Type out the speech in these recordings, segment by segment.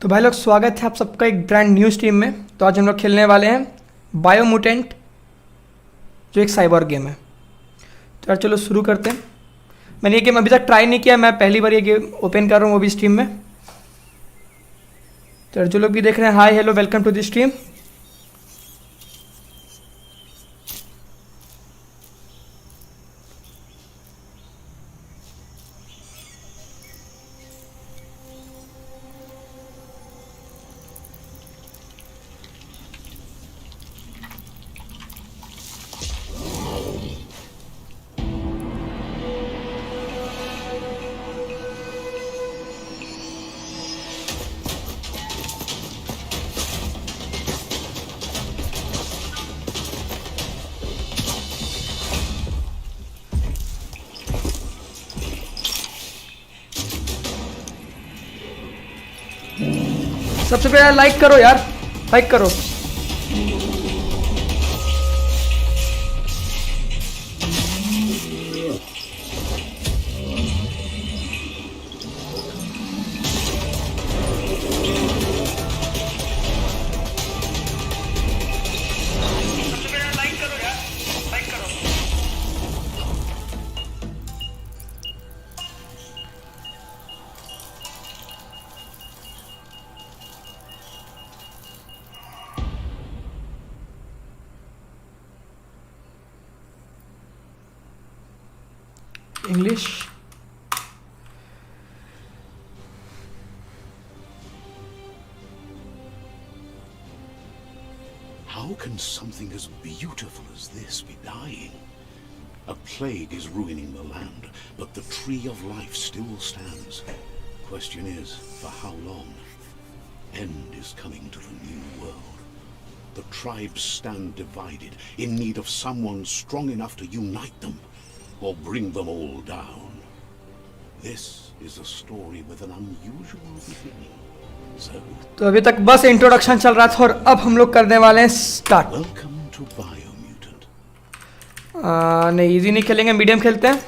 तो भाई लोग स्वागत है आप सबका एक ब्रांड न्यू स्ट्रीम में। तो आज हम लोग खेलने वाले हैं बायोमुटेंट, जो एक साइबर गेम है। तो यार चलो शुरू करते हैं। मैंने ये गेम अभी तक ट्राई नहीं किया, मैं पहली बार ये गेम ओपन कर रहा हूँ, वो भी स्ट्रीम में। तो यार जो लोग भी देख रहे हैं, hi hello welcome to the stream. सबसे पहले लाइक करो यार, लाइक करो। English How can something as beautiful as this be dying? A plague is ruining the land, but the tree of life still stands. Question is, for how long? End is coming to the new world. The tribes stand divided, in need of someone strong enough to unite them, or bring them all down. This is a story with an unusual beginning. तो अभी तक बस introduction चल रहा था और अब हम लोग करने वाले हैं स्टार्ट। Welcome to BIOMUTANT. नहीं, इजी नहीं खेलेंगे, मीडियम खेलते हैं।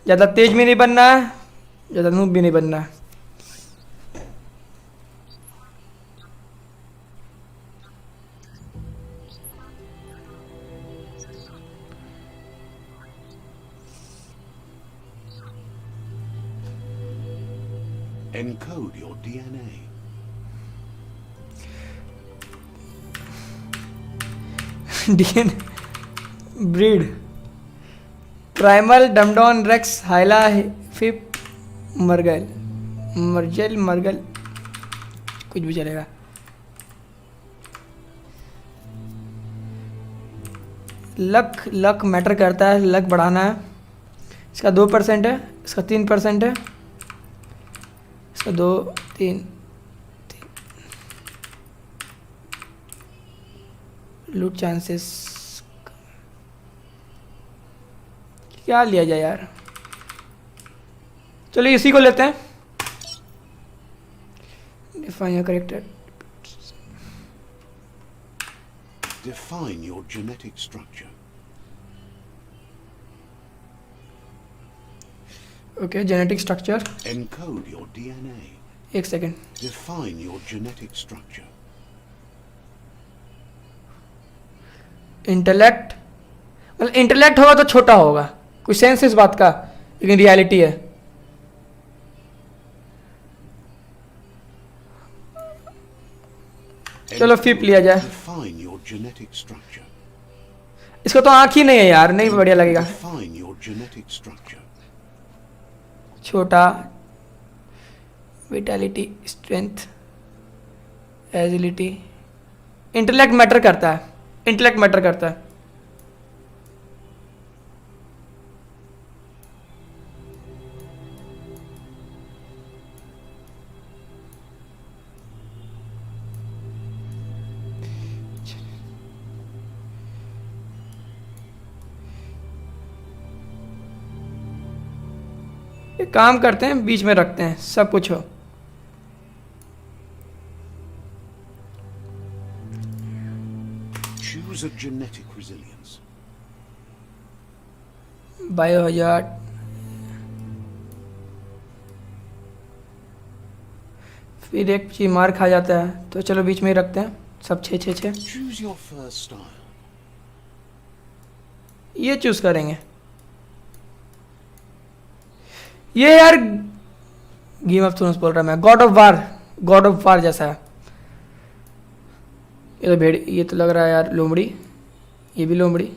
ज़्यादा तेज भी नहीं बनना है, ज़्यादा नूब भी नहीं बनना है। Encode your DNA. DNA breed primal डमडॉन रेक्स हाइला फिप मरगल मर्जल मरगल, कुछ भी चलेगा। लक मैटर करता है, लक बढ़ाना है। इसका 2% है, इसका 3% है, इसका 2 3 लूट चांसेस। क्या लिया जाए यार, चलिए इसी को लेते हैं। Define your character. Define your genetic structure. Okay, genetic structure. Encode your DNA. एक second. Define your genetic structure. Intellect, मतलब इंटेलेक्ट होगा तो छोटा होगा, कुछ सेंस इस बात का, लेकिन रियलिटी है। चलो फिप लिया जाए। Define your genetic structure. इसको तो आँख ही नहीं है यार, नहीं बढ़िया लगेगा। Define your genetic structure. छोटा, vitality, strength, agility. Intellect matter करता है, इंटेलेक्ट मैटर करता है। एक काम करते हैं, बीच में रखते हैं, सब कुछ हो। Choose a genetic resilience. Biohazard, फिर एक चीज मार खा जाता है, तो चलो बीच में ही रखते हैं सब 6 6 6। Choose your first style. ये चूज करेंगे। ये यार गेम ऑफ थ्रोन्स बोल रहा मैं, गॉड ऑफ वार जैसा है। ये तो भेड़, ये तो लग रहा है यार लोमड़ी, ये भी लोमड़ी,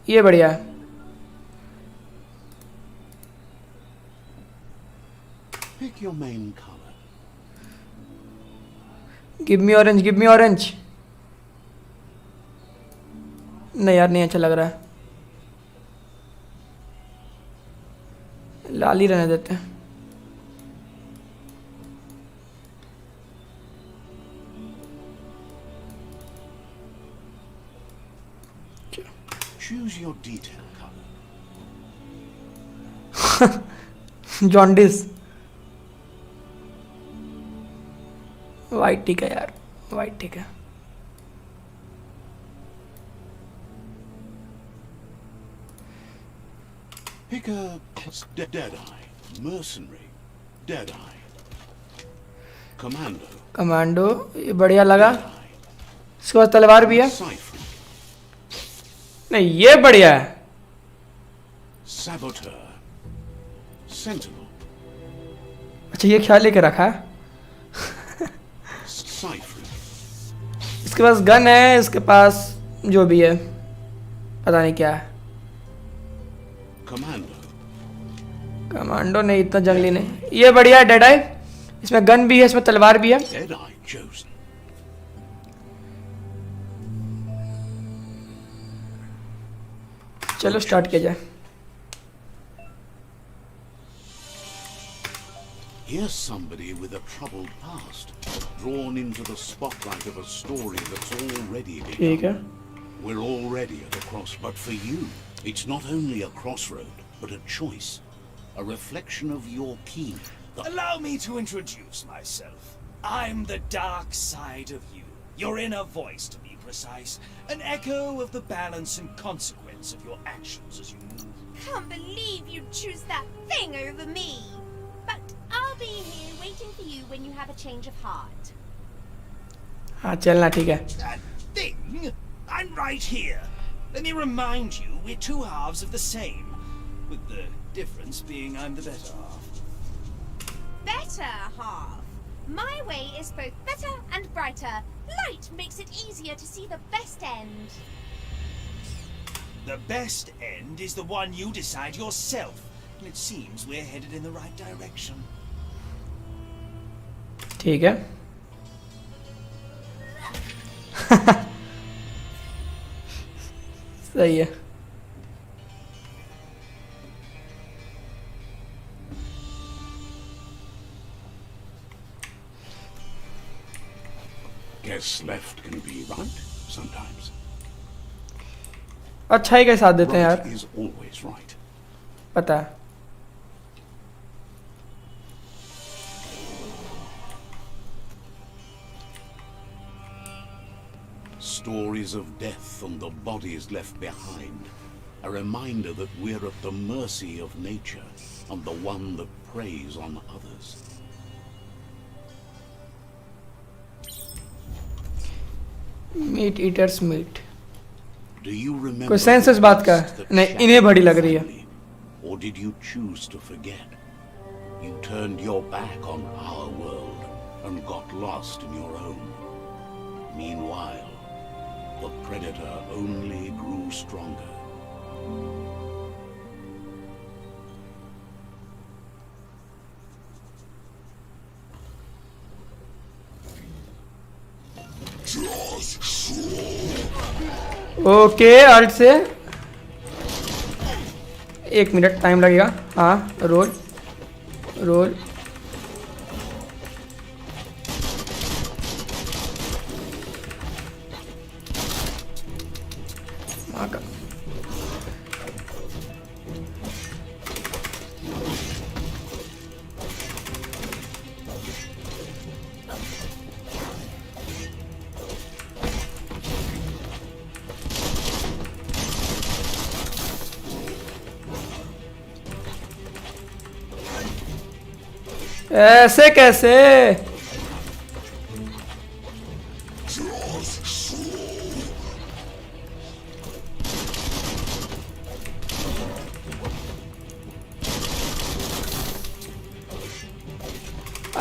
ये बढ़िया है। Pick your main color. Give me orange, give me orange. नहीं यार नहीं अच्छा लग रहा है, लाल ही रहने देते हैं। Choose your detail color. Jaundice, white ठीक है यार, वाइट ठीक है। Pick a Deadeye, Mercenary, Deadeye, Commando, commando, ये बढ़िया लगा। Deadeye, इसके पास तलवार भी है। Cypher, नहीं ये बढ़िया है। Saboteur, Sentinel, अच्छा ये ख्याल लेके रखा है। Cypher, इसके पास गन है, इसके पास जो भी है पता नहीं क्या है। Commando, कमांडो नहीं, इतना जंगली नहीं। ये बढ़िया है डेड आई, इसमें गन भी है, इसमें तलवार भी है। Deadeye chosen. चलो स्टार्ट किया जाए। Here's somebody with a troubled past, drawn into the spotlight of a story that's already ठीक है। begun. We're already at a cross, but for you, it's not only a crossroad, but a choice, a reflection of your key. Allow me to introduce myself. I'm the dark side of you. Your inner voice, to be precise. An echo of the balance and consequence of your actions as you move. Can't believe you'd choose that thing over me. But I'll be here waiting for you when you have a change of heart. हाँ चलना ठीक है। That thing? I'm right here. Let me remind you, we're two halves of the same. With the difference being I'm the better half. Better half. My way is both better and brighter. Light makes it easier to see the best end. The best end is the one you decide yourself. And it seems we're headed in the right direction. ठीक है। सही है। Guess left can be right sometimes. अच्छाई का साथ देते हैं Right यार, is always right. पता है। Stories of death and the bodies left behind. A reminder that we're at the mercy of nature and the one that preys on others. Meat eaters meat. Do you remember कोई sense इस बात का? the beast that नहीं, इन्हें बड़ी लग रही है। family? Or did you choose to forget? You turned your back on our world and got lost in your own. Meanwhile, the predator only grew stronger. Okay alt से 1 minute time लगेगा। हाँ role role. माँ का ऐसे कैसे?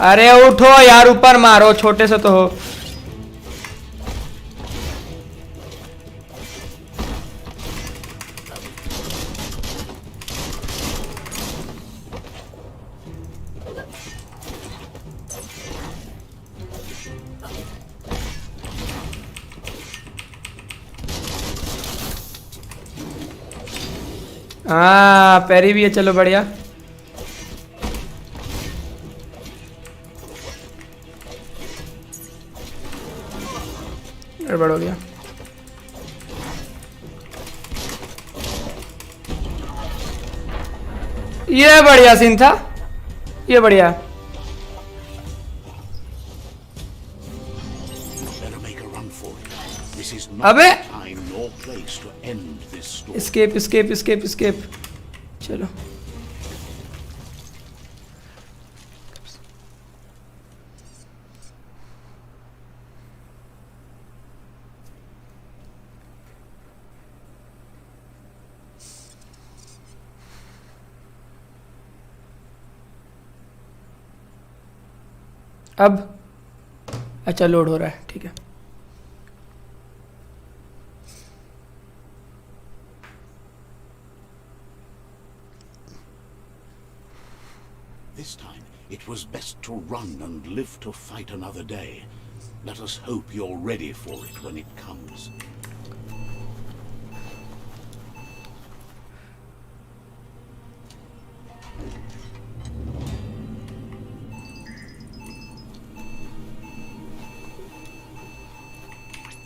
अरे उठो यार, ऊपर मारो, छोटे से तो हो। हाँ पैरी भी है, चलो बढ़िया। गड़बड़ हो गया। ये बढ़िया सीन था, ये बढ़िया। Better make a run for it. This is not अबे the time nor place to end this story. Escape escape escape escape, चलो। अब अच्छा लोड हो रहा है, ठीक है। This time, it was best to run and live to fight another day. Let us hope you're ready for it when it comes.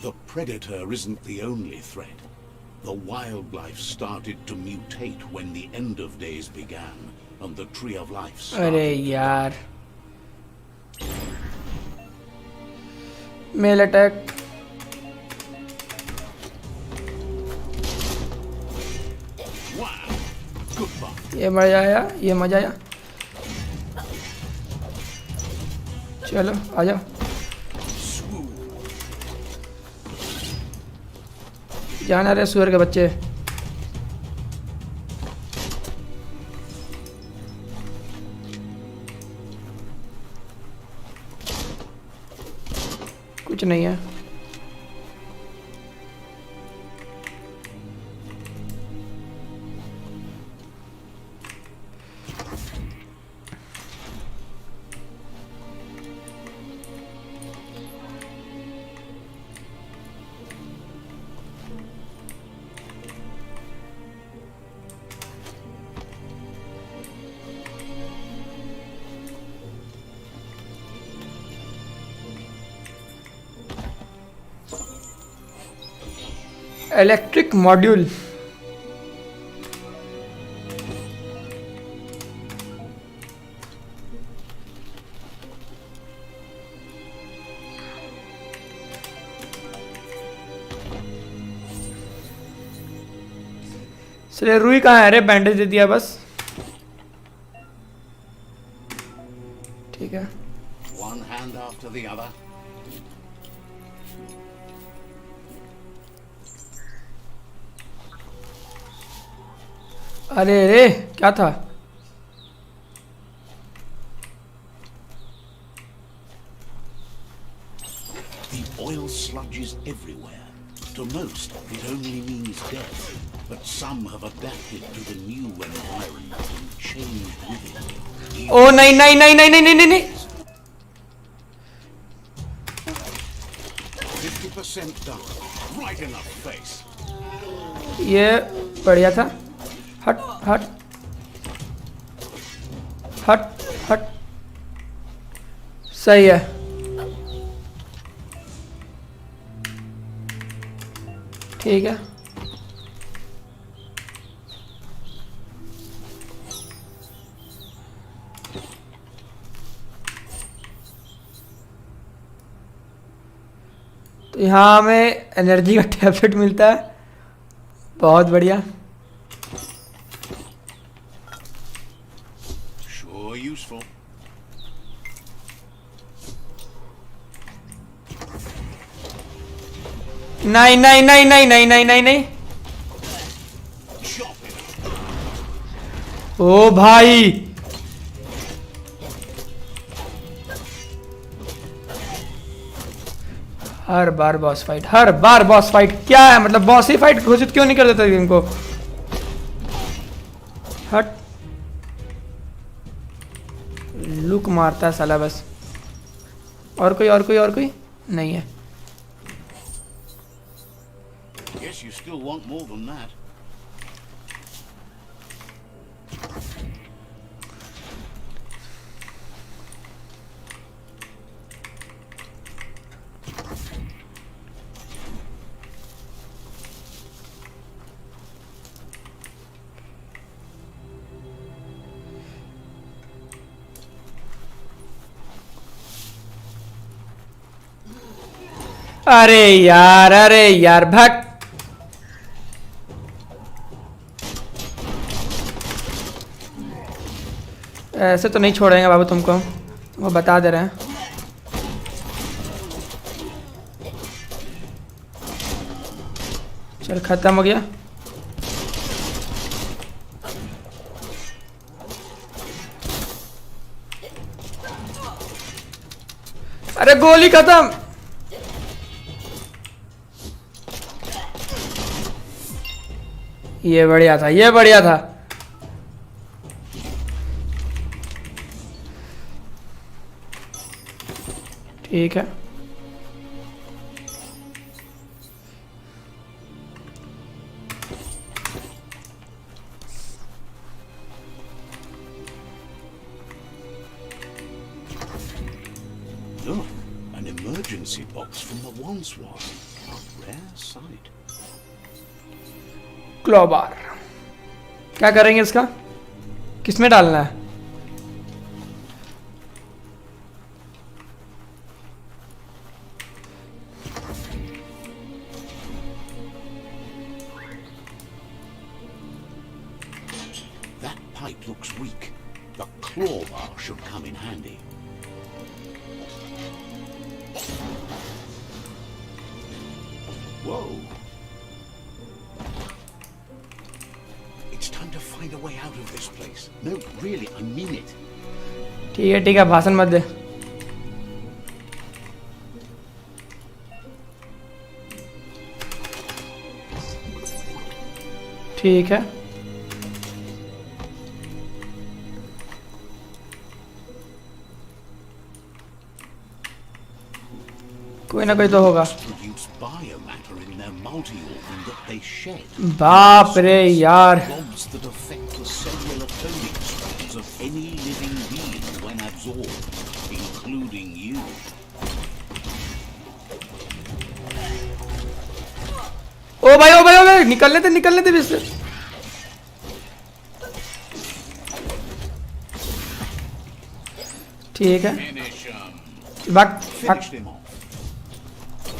The predator isn't the only threat. The wildlife started to mutate when the end of days began, and the tree of life started. अरे यार, mail attack. Wow! Goodbye. ये मजा आया, ये मजा आया। चलो आ जाओ। जाना रहे सुअर के बच्चे। कुछ नहीं है। इलेक्ट्रिक मॉड्यूल, चलिए। रुई कहाँ है? अरे बैंडेज दे दिया बस, ठीक है। One hand after the other. अरे रे क्या था? The oil sludges everywhere. To most, it only means death. But some have adapted to the new environment and changed with it. ओ नहीं नहीं नहीं नहीं नहीं नहीं नहीं। 50% done. Right in the face. ये बढ़िया था। हट हट हट हट, सही है। ठीक है, तो यहाँ हमें एनर्जी का टैबलेट मिलता है, बहुत बढ़िया। Sure useful. नहीं नहीं नहीं नहीं नहीं नहीं नहीं नहीं। Chop it. ओ भाई, हर बार बॉस फाइट, हर बार बॉस फाइट। क्या है मतलब, बॉस ही फाइट घोषित क्यों नहीं कर देता इनको? हट, लुक मारता है साला बस। और कोई और कोई और कोई नहीं है। Guess you still want more than that. अरे यार भग। ऐसे तो नहीं छोड़ेंगे बाबू तुमको, वो बता दे रहे हैं। चल खत्म हो गया। अरे गोली खत्म। ये बढ़िया था, ये बढ़िया था। ठीक है, Look, an emergency box from the once was. A rare sight. क्लॉबार क्या करेंगे इसका? किसमें डालना है? That pipe looks weak. The claw bar should come in handy. Whoa. It's time to find a way out of this place. No, really, I mean it. ठीक है, भाषण मत दे। ठीक है, कोई ना कोई तो होगा। Produce biomatter in their multi-organ that they shed. बाप रे यार, Rods that affect the cellular coding strands of any living being when absorbed, including you. ओ भाई ओ भाई ओ भाई, निकलने दे बीच से। ठीक है, भाग भाग। Finish them off.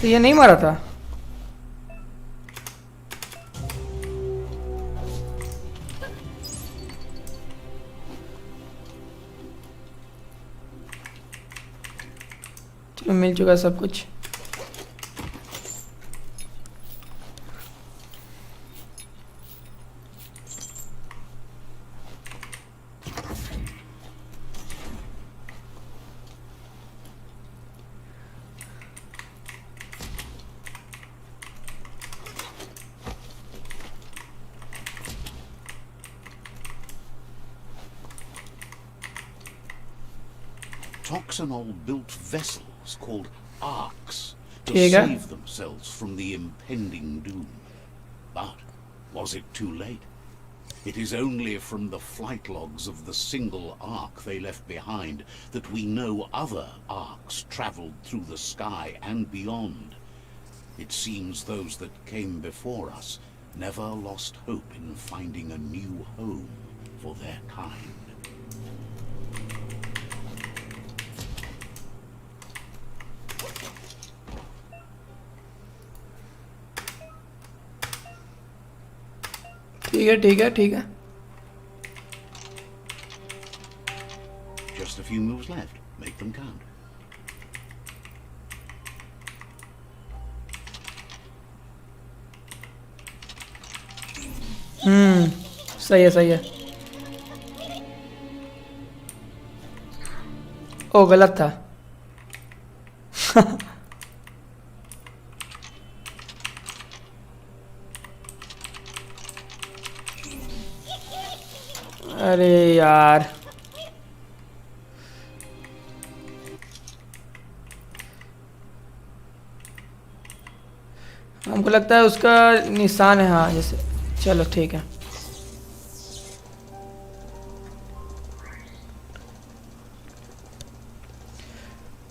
तो ये नहीं मारा था। चलो मिल चुका सब कुछ। Toxanol built vessels called arcs to ठीक है। save themselves from the impending doom. But was it too late? It is only from the flight logs of the single arc they left behind that we know other arcs traveled through the sky and beyond. It seems those that came before us never lost hope in finding a new home for their kind. ठीक है। Just a few moves left. Make them count. सही है सही है। ओ गलत था। अरे यार हमको लगता है उसका निशान है, हाँ जैसे। चलो ठीक है।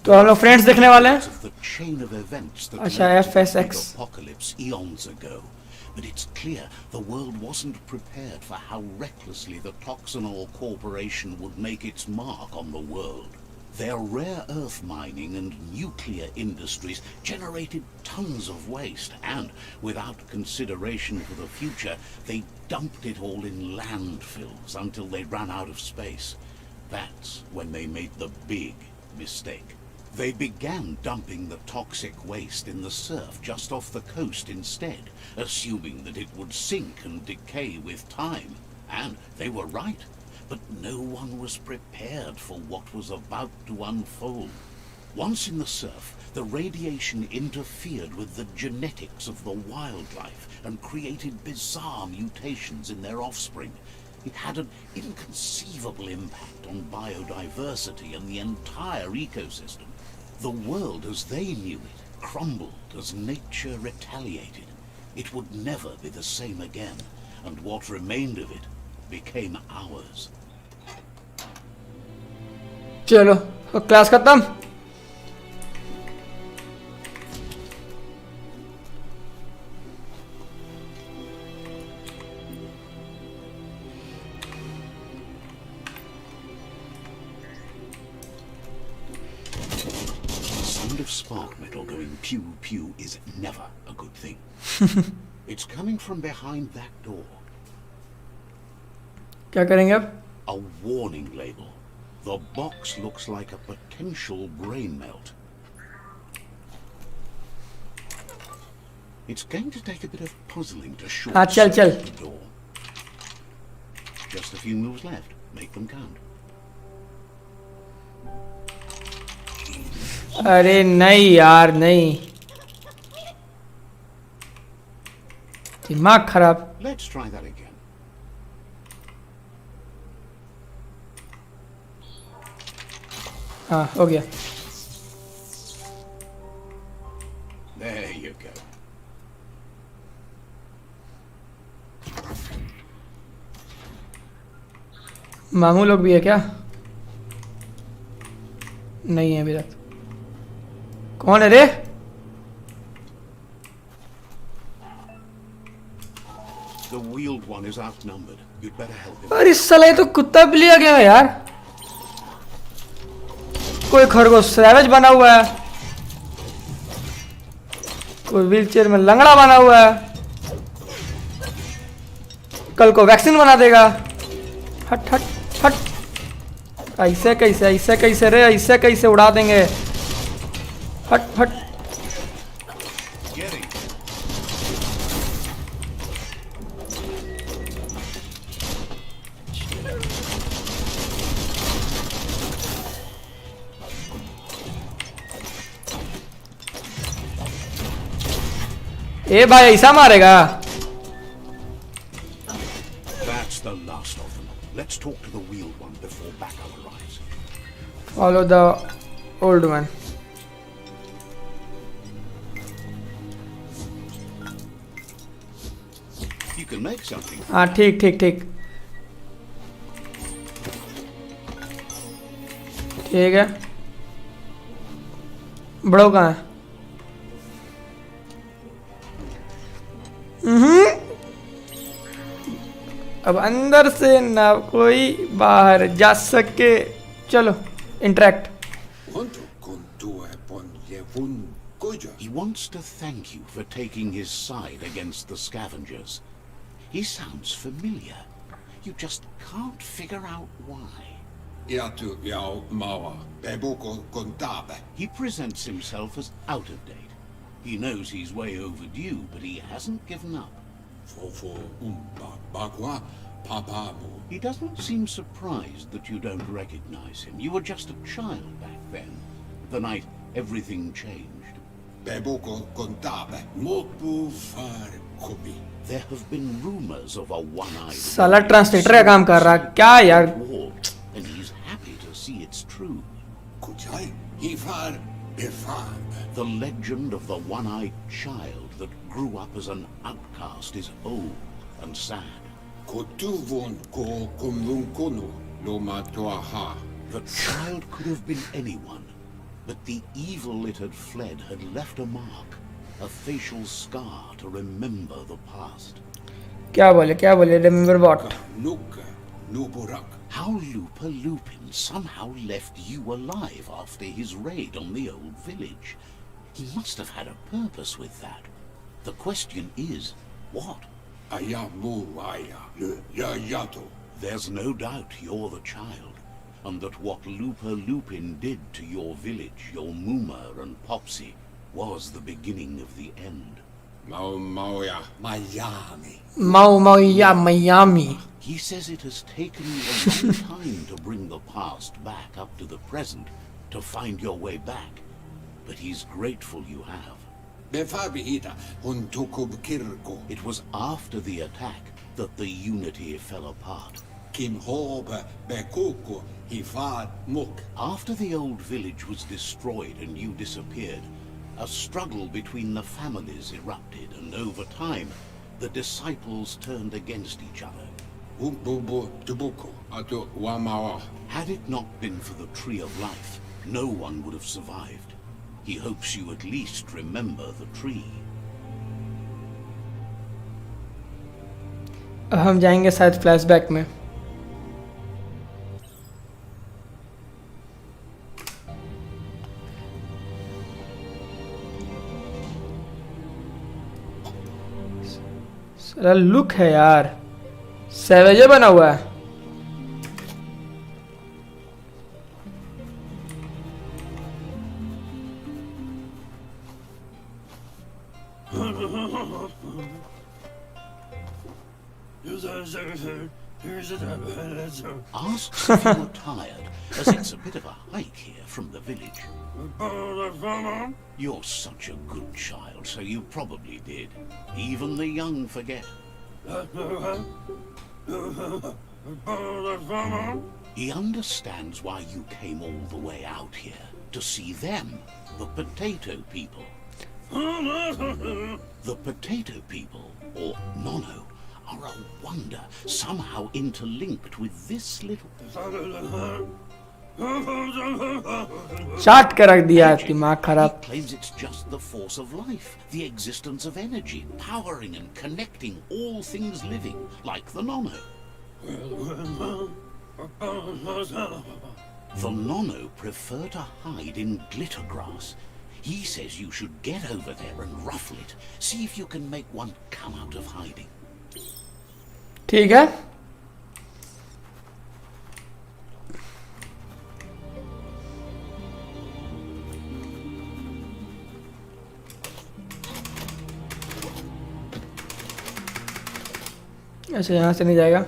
तो हम लोग फ्रेंड्स देखने वाले हैं। अच्छा FSX। Apocalypse eons ago. But it's clear the world wasn't prepared for how recklessly the Toxanol Corporation would make its mark on the world. Their rare earth mining and nuclear industries generated tons of waste, and without consideration for the future, they dumped it all in landfills until they ran out of space. That's when they made the big mistake. They began dumping the toxic waste in the surf just off the coast instead, assuming that it would sink and decay with time. And they were right. But no one was prepared for what was about to unfold. Once in the surf, the radiation interfered with the genetics of the wildlife and created bizarre mutations in their offspring. It had an inconceivable impact on biodiversity and the entire ecosystem. The world as they knew it crumbled as nature retaliated. It would never be the same again, and what remained of it became ours. चलो तो class खत्म। The sound of spark metal going pew pew is never a good thing. It's coming from behind that door. क्या करेंगे अब? A warning label. The box looks like a potential brain melt. It's going to take a bit of puzzling to short चल चल। the door. Just a few moves left. Make them count. अरे नहीं यार नहीं, दिमाग खराब। Let's try that again. हाँ हो गया। There you go. मामू लोग भी है क्या? नहीं है अभी तक। कौन है रे? The wheeled one is outnumbered. You'd better help him. अरे इस साला ये तो कुत्ता भी लिया गया है यार। कोई खरगोश सैवेज बना हुआ है, कोई व्हीलचेयर में लंगड़ा बना हुआ है, कल को वैक्सीन बना देगा। हट हट हट। ऐसे कैसे रे, ऐसे कैसे उड़ा देंगे? हट हट। Getting. ए भाई ऐसा मारेगा? That's the last of them. Let's talk to the wheeled one before backup arrives. Follow the old one. You can make something. हाँ ठीक ठीक ठीक ठीक है। बड़ो कहाँ है? अब अंदर से ना कोई बाहर जा सके। चलो interact. He wants to thank you for taking his side against the scavengers. He sounds familiar. You just can't figure out why. He presents himself as out of date. He knows he's way overdue, but he hasn't given up. Fofo umpa bakwa papabu. He doesn't seem surprised that you don't recognize him. You were just a child back then, the night everything changed. Beboko kontabe mopu far kobi. There have been rumors of a one-eyed साला translator का काम कर रहा क्या यार. wall, and he's happy to see it's true. Kujai hifar befar. The legend of the one-eyed child that grew up as an outcast is old and sad. Kotuvon ko kumlun kono loma toaha. The child could have been anyone, but the evil it had fled had left a mark, a facial scar to remember the past. क्या बोले remember what. Nuka nuburak. How Lupa Lupin somehow left you alive after his raid on the old village. He must have had a purpose with that. The question is, what? Ayamu aya ya yato. There's no doubt you're the child, and that what Lupa Lupin did to your village, your Muma and Popsy, was the beginning of the end. Mau mauya Miami. Miami. He says it has taken you a long time to bring the past back up to the present, to find your way back, but he's grateful you have. Befabihita huntukub kirko. It was after the attack that the unity fell apart. Kim hoba bekuko hifar muk. After the old village was destroyed and you disappeared, a struggle between the families erupted, and over time, the disciples turned against each other. Umbubu tubuko ato wamawa. Had it not been for the Tree of Life, no one would have survived. He hopes you at least remember the tree. अब हम जाएंगे शायद flashback में. साला look है यार, savage बना हुआ है. Asks if you were tired, as it's a bit of a hike here from the village. You're such a good child, so you probably did. Even the young forget. He understands why you came all the way out here, to see them, the potato people. The potato people, or Nono, are a wonder, somehow interlinked with this little... चाट के रख दिया, दिमाग खराब. He claims it's just the force of life, the existence of energy, powering and connecting all things living, like the Nono. The Nono prefer to hide in glitter grass. He says you should get over there and ruffle it. See if you can make one come out of hiding. ठीक है. अच्छा, यहाँ से नहीं जाएगा.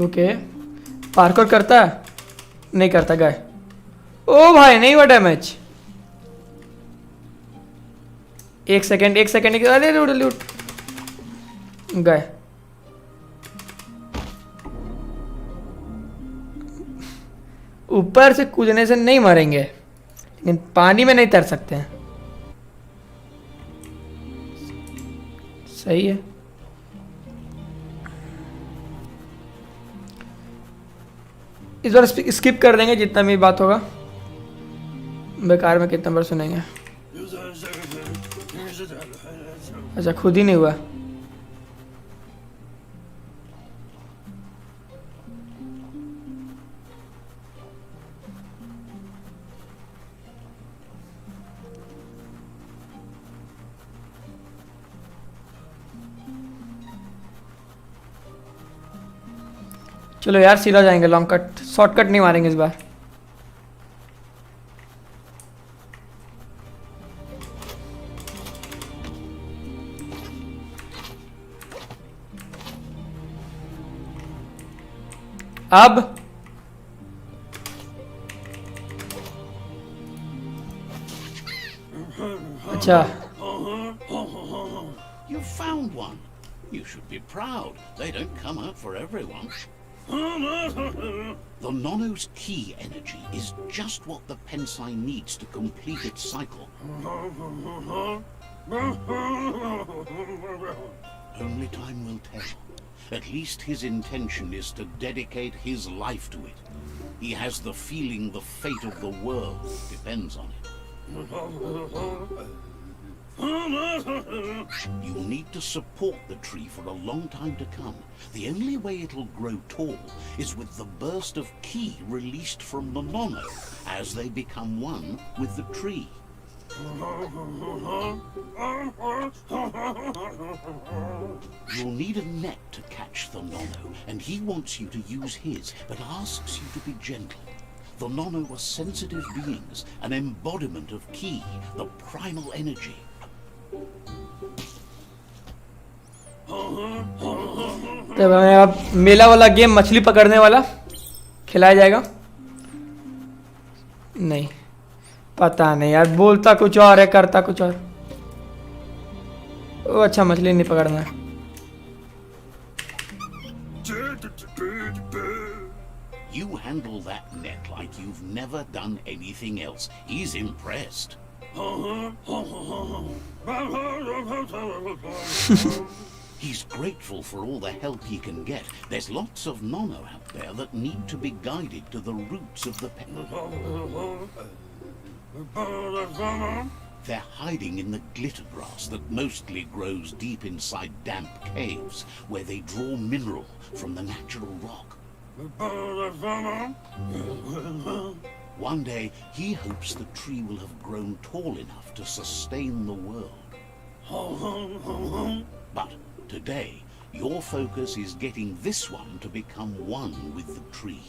Okay, parkour करता है? नहीं करता. गए. ओ भाई, नहीं हुआ डैमेज. एक सेकंड. अरे लूट लूट. गए. ऊपर से कूदने से नहीं मरेंगे, लेकिन पानी में नहीं तैर सकते हैं. सही है. इस बार स्किप कर देंगे जितना भी बात होगा. बेकार में कितना बार सुनेंगे. अच्छा, खुद ही नहीं हुआ. चलो यार सीधा जाएंगे, लॉन्ग कट, शॉर्टकट नहीं मारेंगे इस बार। अब अच्छा, You found one. You should be proud. They don't come out for everyone. The Nono's key energy is just what the Pensai needs to complete its cycle. Only time will tell. At least his intention is to dedicate his life to it. He has the feeling the fate of the world depends on it. You'll need to support the tree for a long time to come. The only way it'll grow tall is with the burst of ki released from the Nono as they become one with the tree. You'll need a net to catch the Nono, and he wants you to use his, but asks you to be gentle. The Nono are sensitive beings, an embodiment of ki, the primal energy. तब हमें अब मेला वाला game मछली पकड़ने वाला खिलाया जाएगा। नहीं पता नहीं यार, बोलता कुछ और है करता कुछ और। ओ अच्छा, मछली नहीं पकड़ना है। You handle that net like you've never done anything else. He's impressed. He's grateful for all the help he can get. There's lots of Nono out there that need to be guided to the roots of the They're hiding in the glitter grass that mostly grows deep inside damp caves, where they draw mineral from the natural rock. One day, he hopes the tree will have grown tall enough to sustain the world. But today, your focus is getting this one to become one with the tree.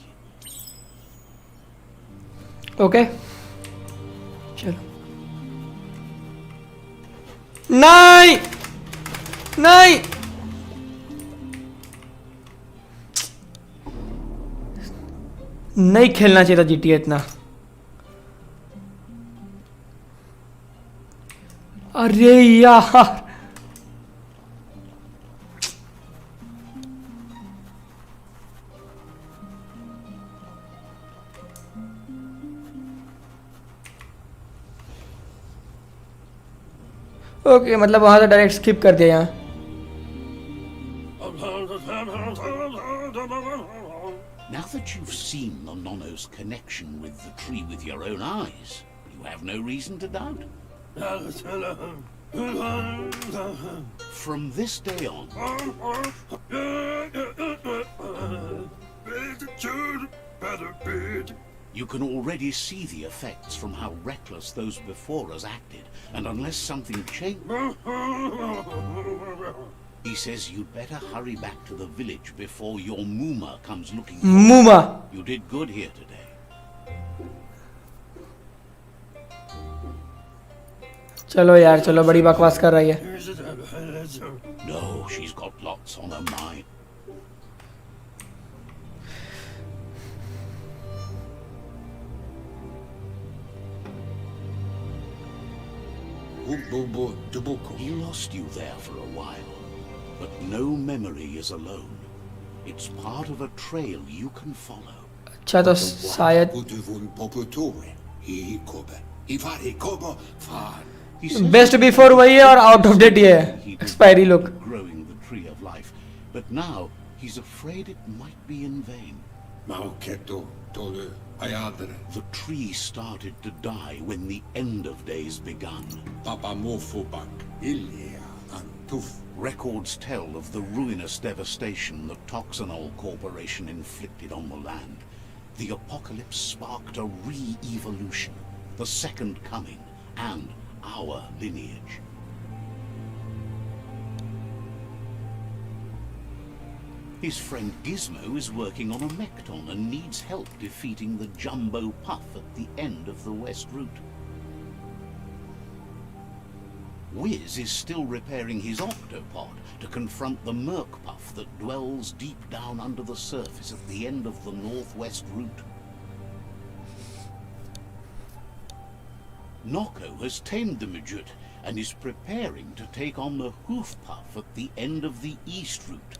Okay चलो। नहीं नहीं, नहीं खेलना चाहिए था GTA इतना। अरे यार ओके, मतलब वहां से डायरेक्ट स्किप कर दिया यहाँ। Now that you've seen the Nono's connection with the tree with your own eyes, you have no reason to doubt. From this day on, you can already see the effects from how reckless those before us acted, and unless something changes, he says you'd better hurry back to the village before your Muma comes looking for you. Muma, You did good here today. चलो यार चलो, बड़ी बकवास कर रही है। No, she's got lots on her mind. He lost you there for a while, but no memory is alone. It's part of a trail you can follow. अच्छा तो शायद बेस्ट बिफोर वही है और आउट ऑफ डेट ये है, expiry look. Growing the tree of life, but now he's afraid it might be in vain. The tree started to die when the end of days begun. Records tell of the ruinous devastation the Toxanol Corporation inflicted on the land. The apocalypse sparked a re-evolution, the second coming, and our lineage. His friend Gizmo is working on a Mekton and needs help defeating the Jumbo Puff at the end of the West Route. Wiz is still repairing his Octopod to confront the Merc Puff that dwells deep down under the surface at the end of the Northwest Route. Nocco has tamed the Midget and is preparing to take on the Hoof Puff at the end of the East Route.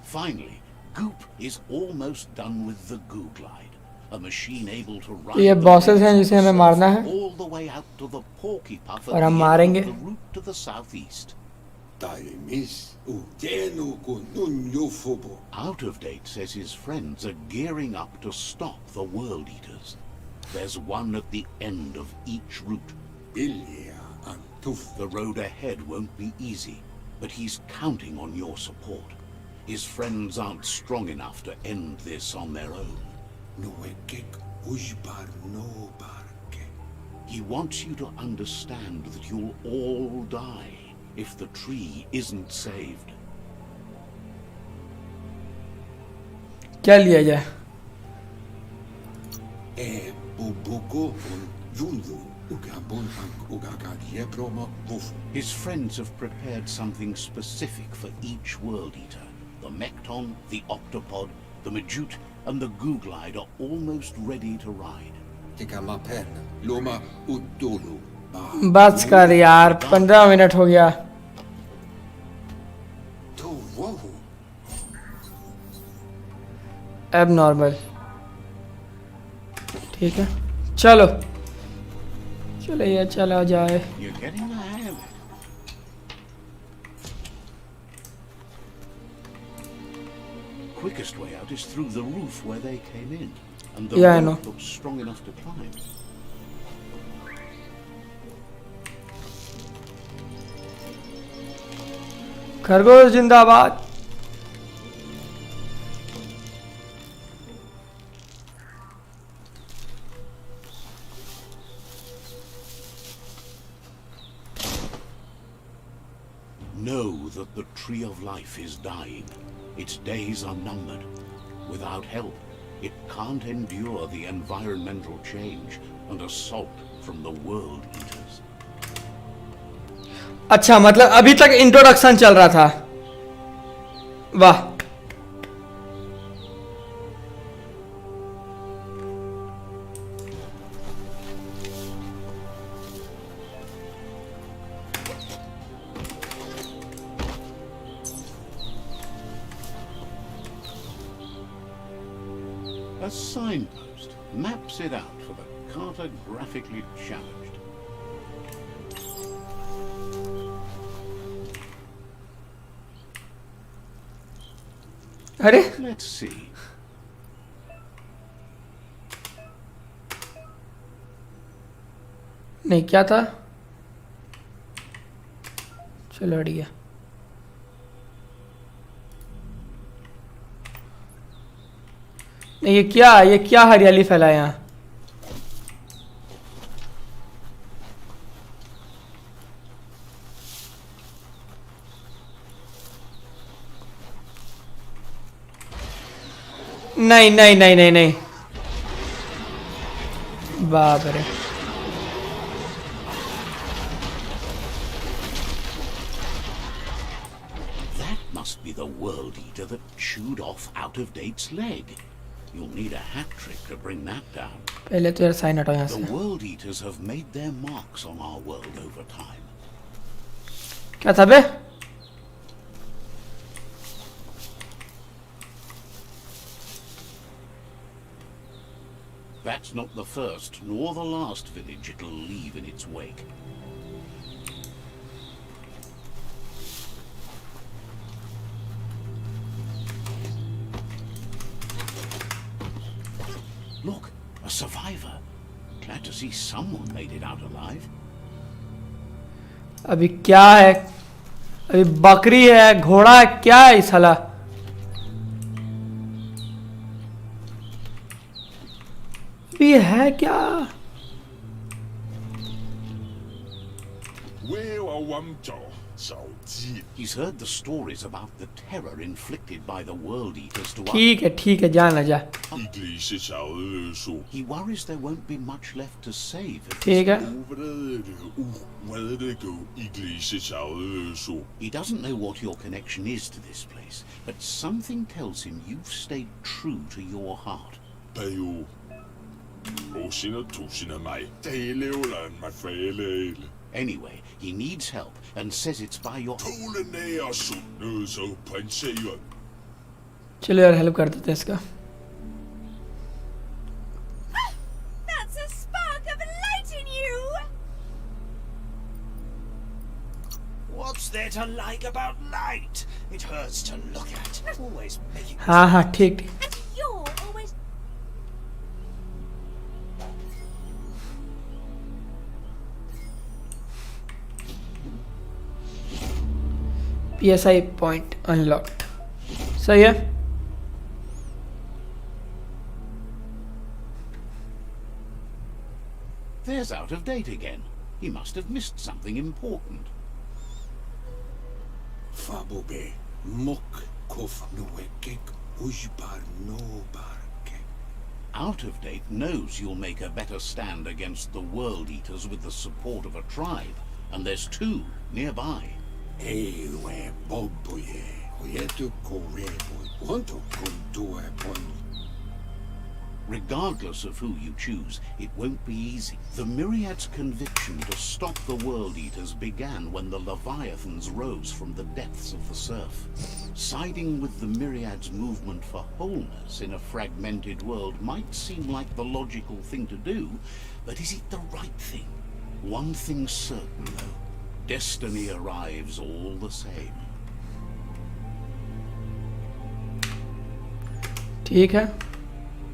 Finally, Goop is almost done with the Goo Glide, a machine able to ride ये bosses हैं जिसे हमें मारना है all the way out to the Porky Puff और at हम the मारेंगे end of the route to the southeast. Taimis utenu ku nunyofubo. Out of Date says his friends are gearing up to stop the World Eaters. There's one at the end of each route. Ilia antuf. The road ahead won't be easy, but he's counting on your support. His friends aren't strong enough to end this on their own. Nuekek ujbar no barke. He wants you to understand that you'll all die if the tree isn't saved. क्या लिया जाए E bubuko un yundu. Ugabon hank ugagad yebroma wufu. His friends have prepared something specific for each World Eater. The Mekton, the Octopod, the Majute, and the Goo Glide are almost ready to ride. Tikama pen. Loma udulu. बस कर यार 15 minute हो गया To wohu. अब normal ठीक है चलो चलिए चला जाए You're getting the hang of it. Quickest way out is through the roof where they came in, and the Yeah, I rope know. looks strong enough to climb. खरगोश जिंदाबाद Know that the Tree of Life is dying. Its days are numbered. Without help, it can't endure the environmental change and assault from the World Eaters. अच्छा मतलब अभी तक introduction चल रहा था वाह A signpost maps it out for the cartographically challenged. अरे Let's see. नहीं क्या था चलो हट गया नहीं ये क्या हरियाली फैला है यहाँ नहीं नहीं नहीं नहीं नहीं बाप रे That must be the World Eater that chewed off Out of Date's leg. You'll need a hat trick to bring that down. पहले तो यार साइन हटाओ यहाँ The से World Eaters have made their marks on our world over time. क्या था बे That's not the first nor the last village it'll leave in its wake. Look, a survivor. Glad to see someone made it out alive. अभी क्या है अभी बकरी है घोड़ा है क्या है इस साला अभी है क्या Where a wamjo, so He's heard the stories about the terror inflicted by the World Eaters to us. ठीक है जान जा He worries there won't be much left to save. ठीक है He doesn't know what your connection is to this place, but something tells him you've stayed true to your heart. Anyway, he needs help and says it's by your... चलो यार help कर देते हैं इसका That's a spark of light in you! What's there to like about light? It hurts to look at. Always making हाँ हाँ ठीक ठीक And you're always... PSI point unlocked सही है There's out of date again. He must have missed something important. Fabobe, mok kof nuekek ujbar no barke. Out of date knows you'll make a better stand against the World Eaters with the support of a tribe, and there's two nearby. Ewe boboye, oyetu korebo, wanto kundue pon. Regardless of who you choose, it won't be easy. The Myriad's conviction to stop the World Eaters began when the Leviathans rose from the depths of the surf. Siding with the Myriad's movement for wholeness in a fragmented world might seem like the logical thing to do, but is it the right thing? One thing's certain, though. Destiny arrives all the same. ठीक है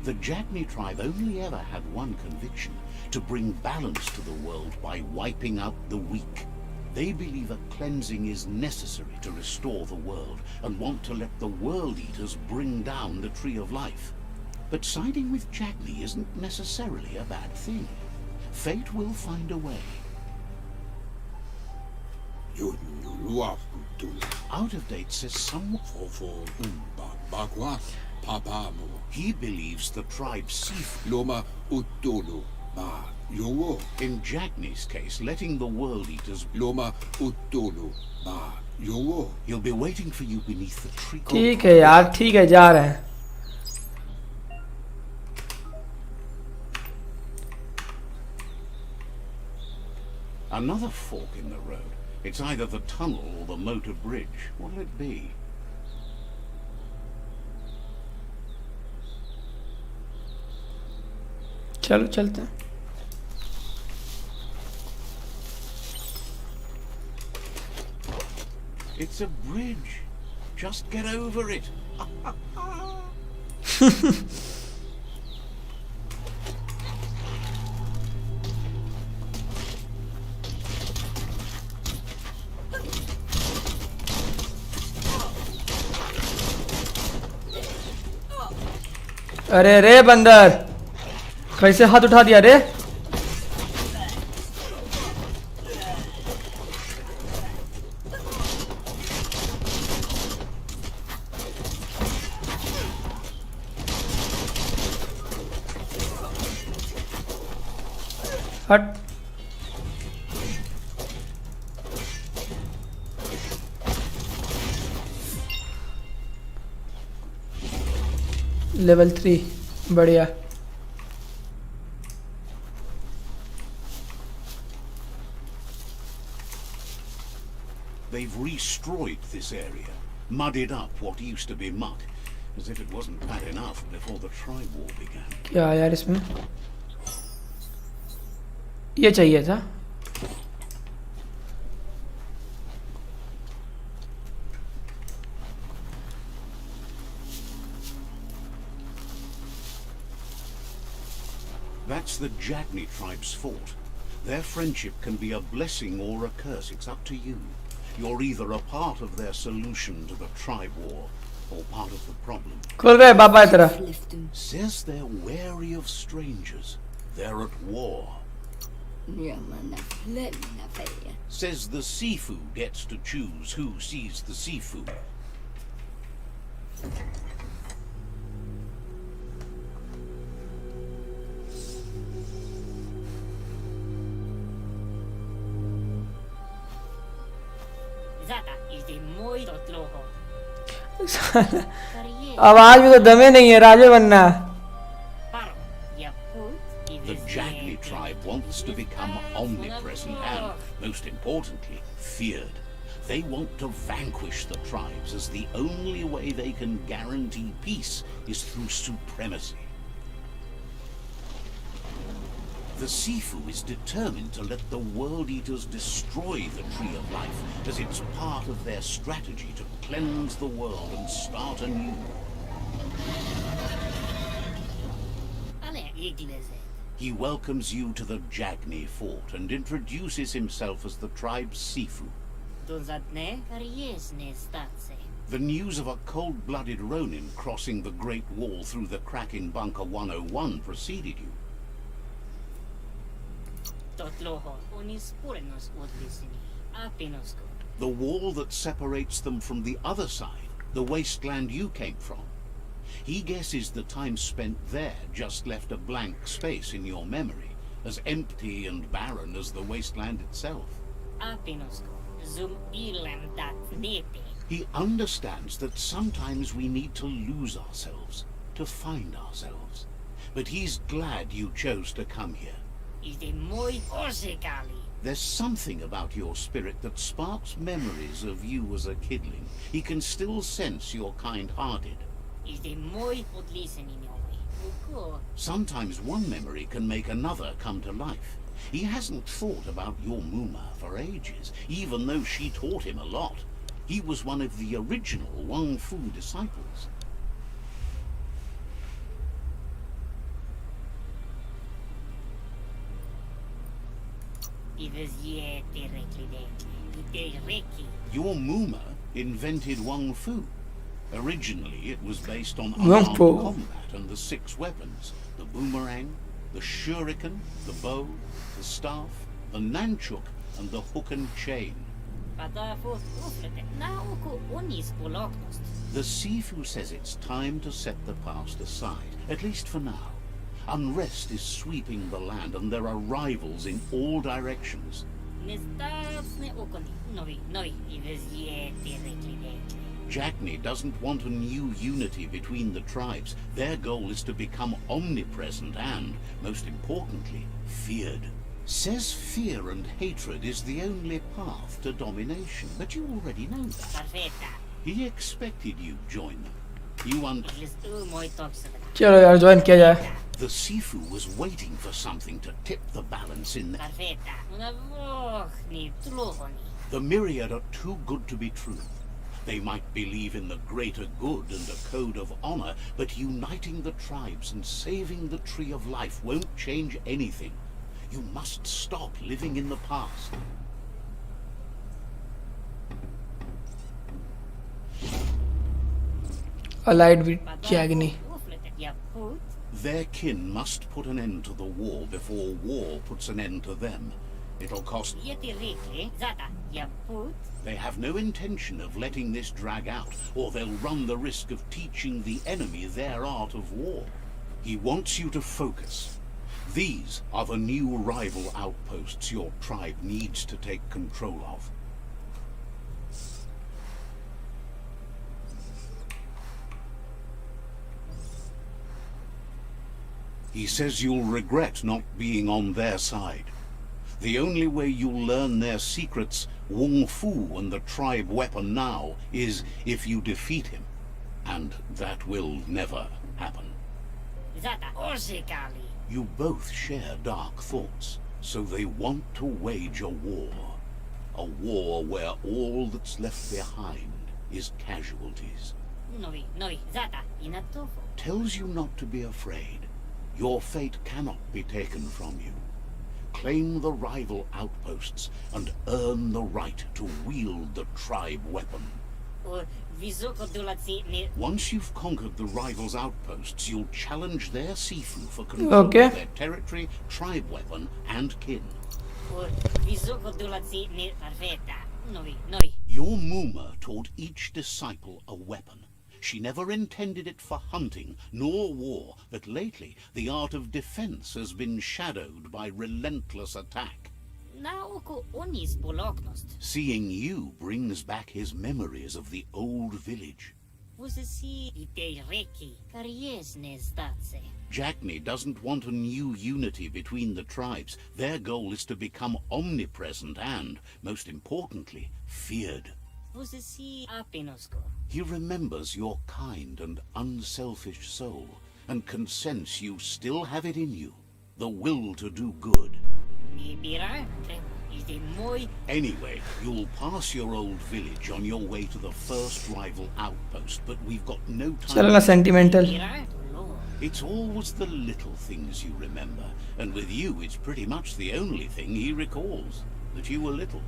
The Jagni tribe only ever had one conviction, to bring balance to the world by wiping out the weak. They believe a cleansing is necessary to restore the world, and want to let the World Eaters bring down the Tree of Life. But siding with Jagni isn't necessarily a bad thing. Fate will find a way. Yunulua utula. Out of date says someone... Fofo bagwa papamu. He believes the tribe's chief. Loma utulu ba yowo. In Jagni's case, letting the World Eaters... Loma utulu ba yowo. He'll be waiting for you beneath the tree. ठीक है यार ठीक है जा रहे हैं Another fork in the road. It's either the tunnel or the motor bridge. What'll it be? चलो चलते हैं It's a bridge. Just get over it. अरे रे बंदर कैसे हाथ उठा दिया रे हट लेवल 3 बढ़िया They've destroyed this area, muddied up what used to be muck, as if it wasn't bad enough before the tribe war began. क्या यार इसमें ये चाहिए था That's the Jagni tribe's fort. Their friendship can be a blessing or a curse. It's up to you. You're either a part of their solution to the tribe war, or part of the problem. खुल गए बाबा तेरा Says they're wary of strangers. They're at war. Says the Sifu gets to choose who sees the Sifu. आवाज में तो दमे नहीं है राजे बनना. The Jagni tribe wants to become omnipresent and, most importantly, feared. They want to vanquish the tribes, as the only way they can guarantee peace is through supremacy. The Sifu is determined to let the World Eaters destroy the Tree of Life, as it's part of their strategy to cleanse the world and start anew. He welcomes you to the Jagni fort and introduces himself as the tribe's Sifu. The news of a cold-blooded Ronin crossing the Great Wall through the crack in Bunker 101 preceded you. The wall that separates them from the other side, the wasteland you came from. He guesses the time spent there just left a blank space in your memory, as empty and barren as the wasteland itself. He understands that sometimes we need to lose ourselves, to find ourselves. But he's glad you chose to come here. There's something about your spirit that sparks memories of you as a kidling. He can still sense you're kind-hearted. Sometimes one memory can make another come to life. He hasn't thought about your Muma for ages, even though she taught him a lot. He was one of the original Wang Fu disciples. Your Muma invented Wang Fu. Originally, it was based on unarmed combat and the 6 weapons: the boomerang, the shuriken, the bow, the staff, the nunchuk, and the hook and chain. The Sifu says it's time to set the past aside, at least for now. Unrest is sweeping the land, and there are rivals in all directions. Jagni doesn't want a new unity between the tribes. Their goal is to become omnipresent and, most importantly, feared. Says fear and hatred is the only path to domination, but you already know that. He expected you join them. चलो यार join किया जाए. The Sifu was waiting for something to tip the balance in there. The myriad are too good to be true. They might believe in the greater good and a code of honor, but uniting the tribes and saving the Tree of Life won't change anything. You must stop living in the past. Allied with Jagni. Their kin must put an end to the war before war puts an end to them. It'll cost... They have no intention of letting this drag out, or they'll run the risk of teaching the enemy their art of war. He wants you to focus. These are the new rival outposts your tribe needs to take control of. He says you'll regret not being on their side. The only way you'll learn their secrets, Wung Fu and the tribe weapon now, is if you defeat him. And that will never happen. You both share dark thoughts, so they want to wage a war. A war where all that's left behind is casualties. Tells you not to be afraid. Your fate cannot be taken from you. Claim the rival outposts and earn the right to wield the tribe weapon. Once you've conquered the rivals' outposts, you'll challenge their Sifu for control of their territory, tribe weapon, and kin. Your Muma taught each disciple a weapon. She never intended it for hunting nor war, but lately the art of defense has been shadowed by relentless attack. Seeing you brings back his memories of the old village. Jackney doesn't want a new unity between the tribes. Their goal is to become omnipresent and, most importantly, feared. He remembers your kind and unselfish soul, and can sense you still have it in you, the will to do good. Anyway, you'll pass your old village on your way to the first rival outpost, but we've got no चलो time. ना sentimental. It's always the little things you remember, and with you it's pretty much the only thing he recalls, that you were little.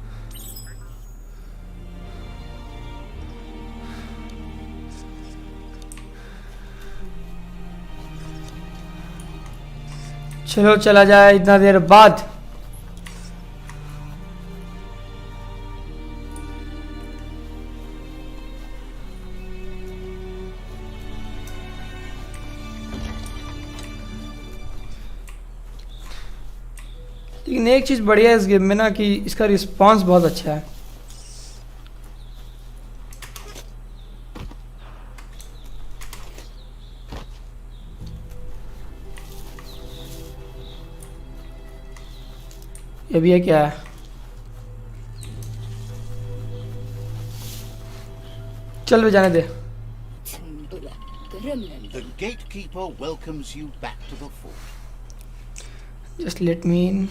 चलो चला जाए इतना देर बाद। लेकिन एक चीज़ बढ़िया है इस गेम में ना कि इसका रिस्पांस बहुत अच्छा है। ये भी है क्या है? चल भी जाने दे। The gatekeeper welcomes you back to the fort. Just let me in.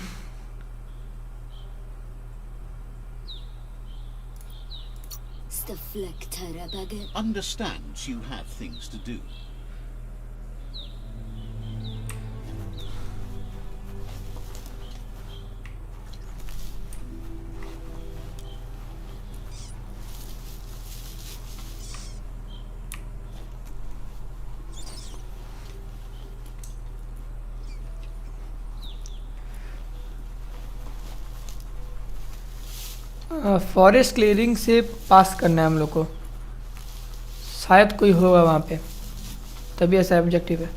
Understands you have things to do. Forest clearing से पास करना है हम लोग को, शायद कोई होगा वहाँ पे, तभी ऐसा ऑब्जेक्टिव है।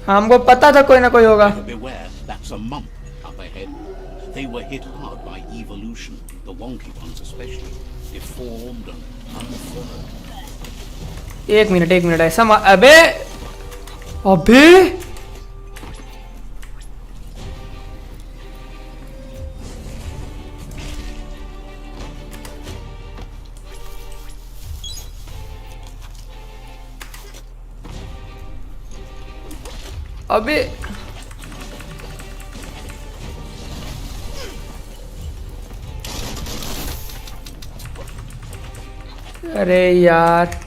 हमको पता था कोई ना कोई होगा। Beware, that's a monk up ahead. They were hit hard by evolution, the wonky ones especially, deformed and unfurled. एक मिनट ऐसा अबे अबे अबे अरे यार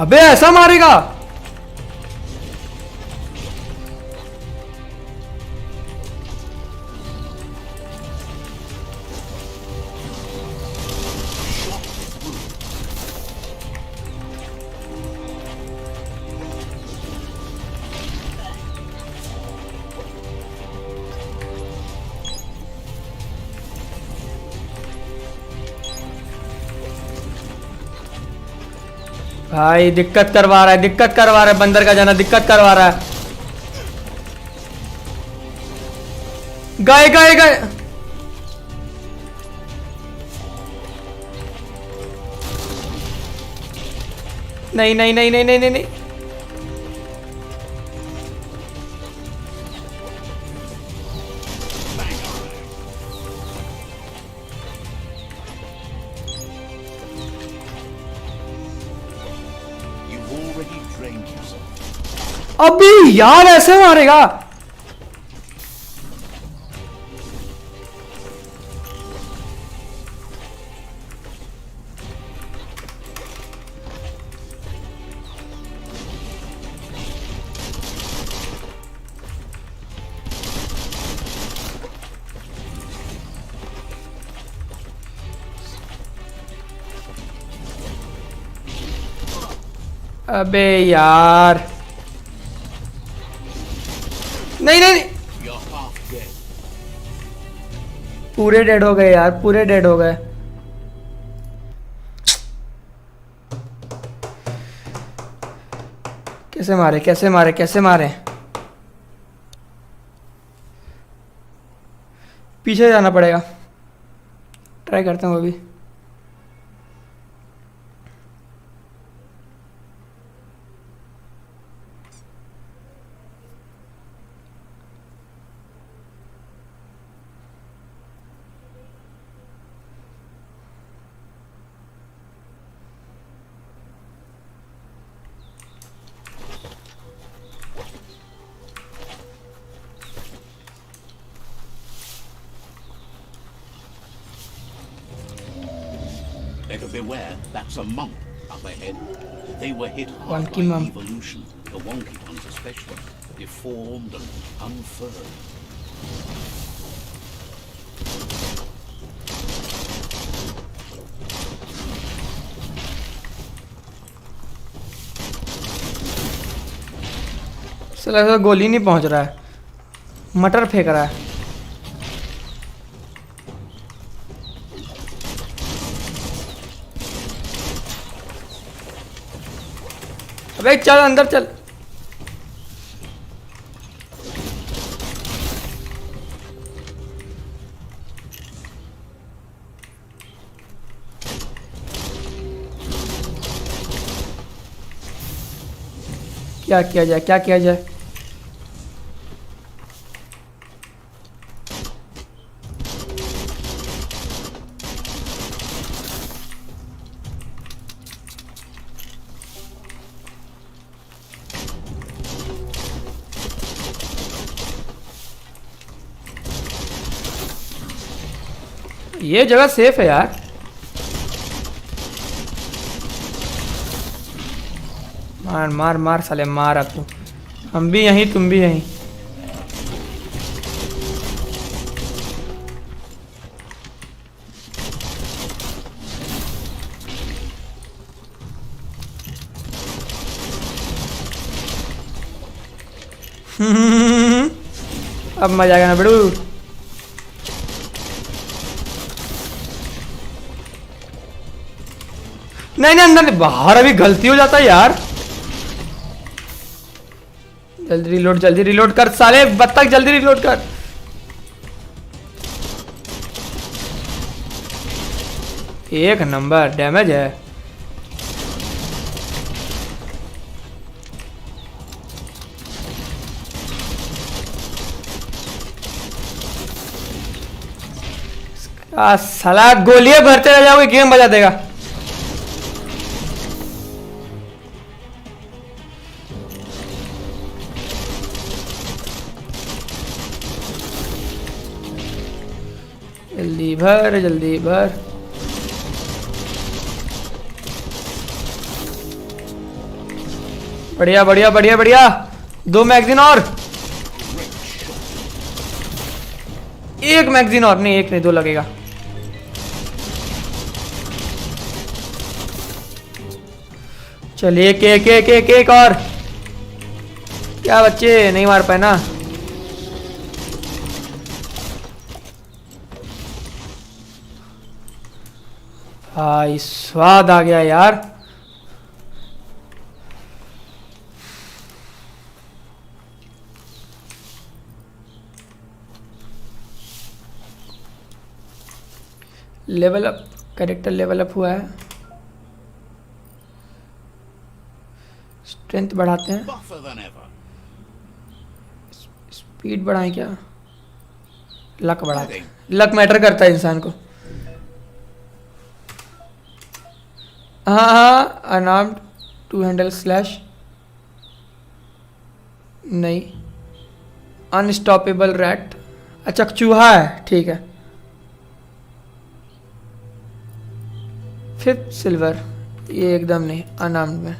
अबे ऐसा मारेगा। भाई दिक्कत करवा रहा है बंदर का जाना दिक्कत करवा रहा है। गए नहीं। You अभी यार ऐसे मारेगा। अबे यार, नहीं नहीं नहीं, You're half dead. पूरे डेड हो गए यार, पूरे डेड हो गए। कैसे मारे कैसे मारे कैसे मारे? पीछे जाना पड़ेगा, ट्राई करता हूँ अभी। Better beware, that's a monk up ahead. They were hit hard Wonky by monk. evolution, the wonky ones especially, deformed and unfurled. साला तो गोली नहीं पहुंच रहा है, मटर फेंक रहा है। अबे चल अंदर चल। क्या किया जाए क्या किया जाए? ये जगह सेफ है यार। मार मार मार साले मार, अब तू, हम भी यहीं तुम भी यहीं। अब मजा आएगा ना बेड़ू। नहीं नहीं अंदर नहीं, बाहर अभी गलती हो जाता है यार। जल्दी रिलोड कर साले बत्तख, जल्दी रिलोड कर। एक नंबर डैमेज है। साला गोलियां भरते रह जाओगे, गेम बजा देगा। जल्दी भर जल्दी भर। बढ़िया बढ़िया बढ़िया बढ़िया, 2 मैगजीन और, 1 मैगजीन और, नहीं 1 नहीं 2 लगेगा। चलिए एक और। क्या बच्चे नहीं मार पाए ना? भाई स्वाद आ गया यार। Level up, character level up हुआ है। स्ट्रेंथ बढ़ाते हैं, Buffer than ever. स्पीड बढ़ाएं क्या? लक बढ़ाते हैं, लक मैटर करता है इंसान को। हाँ हाँ, अनआर्म्ड 2 हैंडल स्लैश। नहीं, अनस्टॉपेबल रैट, अच्छा चूहा है, ठीक है। फिफ्थ सिल्वर, ये एकदम नहीं, अनआर्म्ड में।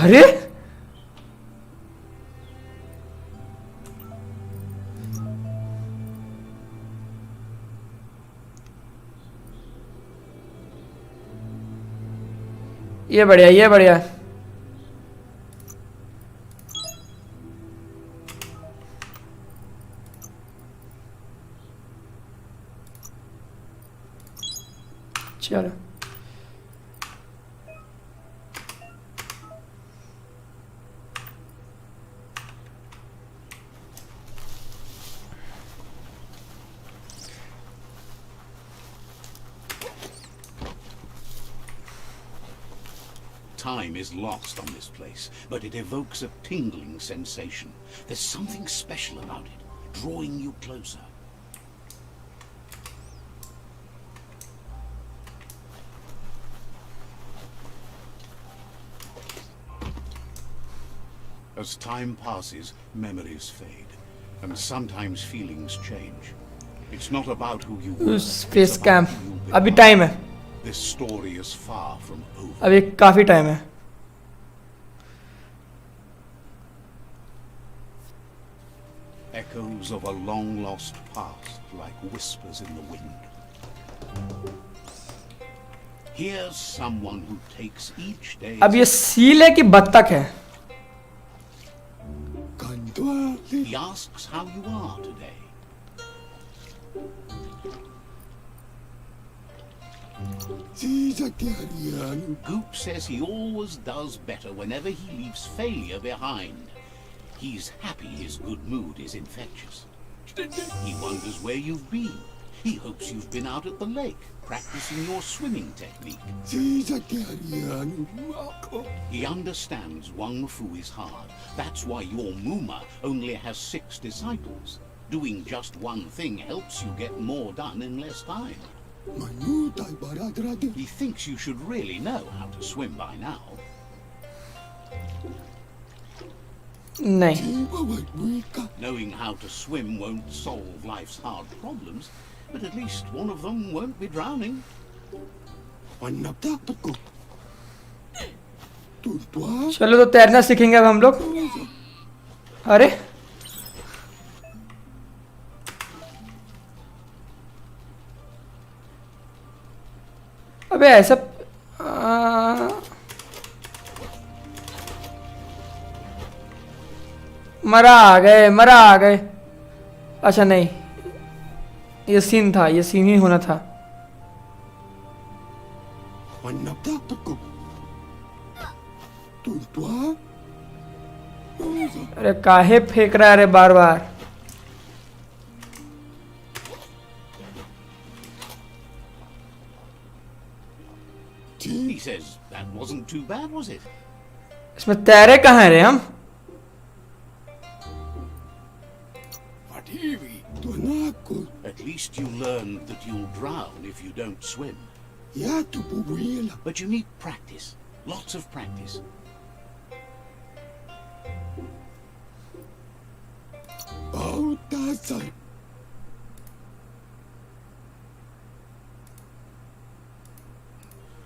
अरे ये बढ़िया, ये बढ़िया। चलो Time is lost on this place, but it evokes a tingling sensation. There's something special about it, drawing you closer. As time passes, memories fade, and sometimes feelings change. It's not about who you were. Space it's camp, about who you अभी become. Time है, This story is far from over. अभी काफी time है। Echoes of a long-lost past, like whispers in the wind. Here's someone who takes each day. अब ये seal है कि बत्तख है? He asks how you are today. Goop says he always does better whenever he leaves failure behind. He's happy his good mood is infectious. He wonders where you've been. He hopes you've been out at the lake, practicing your swimming technique. He understands Wang Fu is hard. That's why your Muma only has 6 disciples. Doing just one thing helps you get more done in less time. He thinks you should really know how to swim by now. नहीं, Knowing how to swim won't solve life's hard problems, but at least one of them won't be drowning. चलो तो तैरना सीखेंगे अब हम लोग। अरे अबे ऐसा मरा आ गए, मरा आ गए। अच्छा नहीं, ये सीन था, ये सीन ही होना था। अरे काहे फेंक रहा है रे बार बार? He says that wasn't too bad, was it? इसमें तैरे कहाँ हैं रे हम? At least you learned that you'll drown if you don't swim. But you need practice, lots of practice.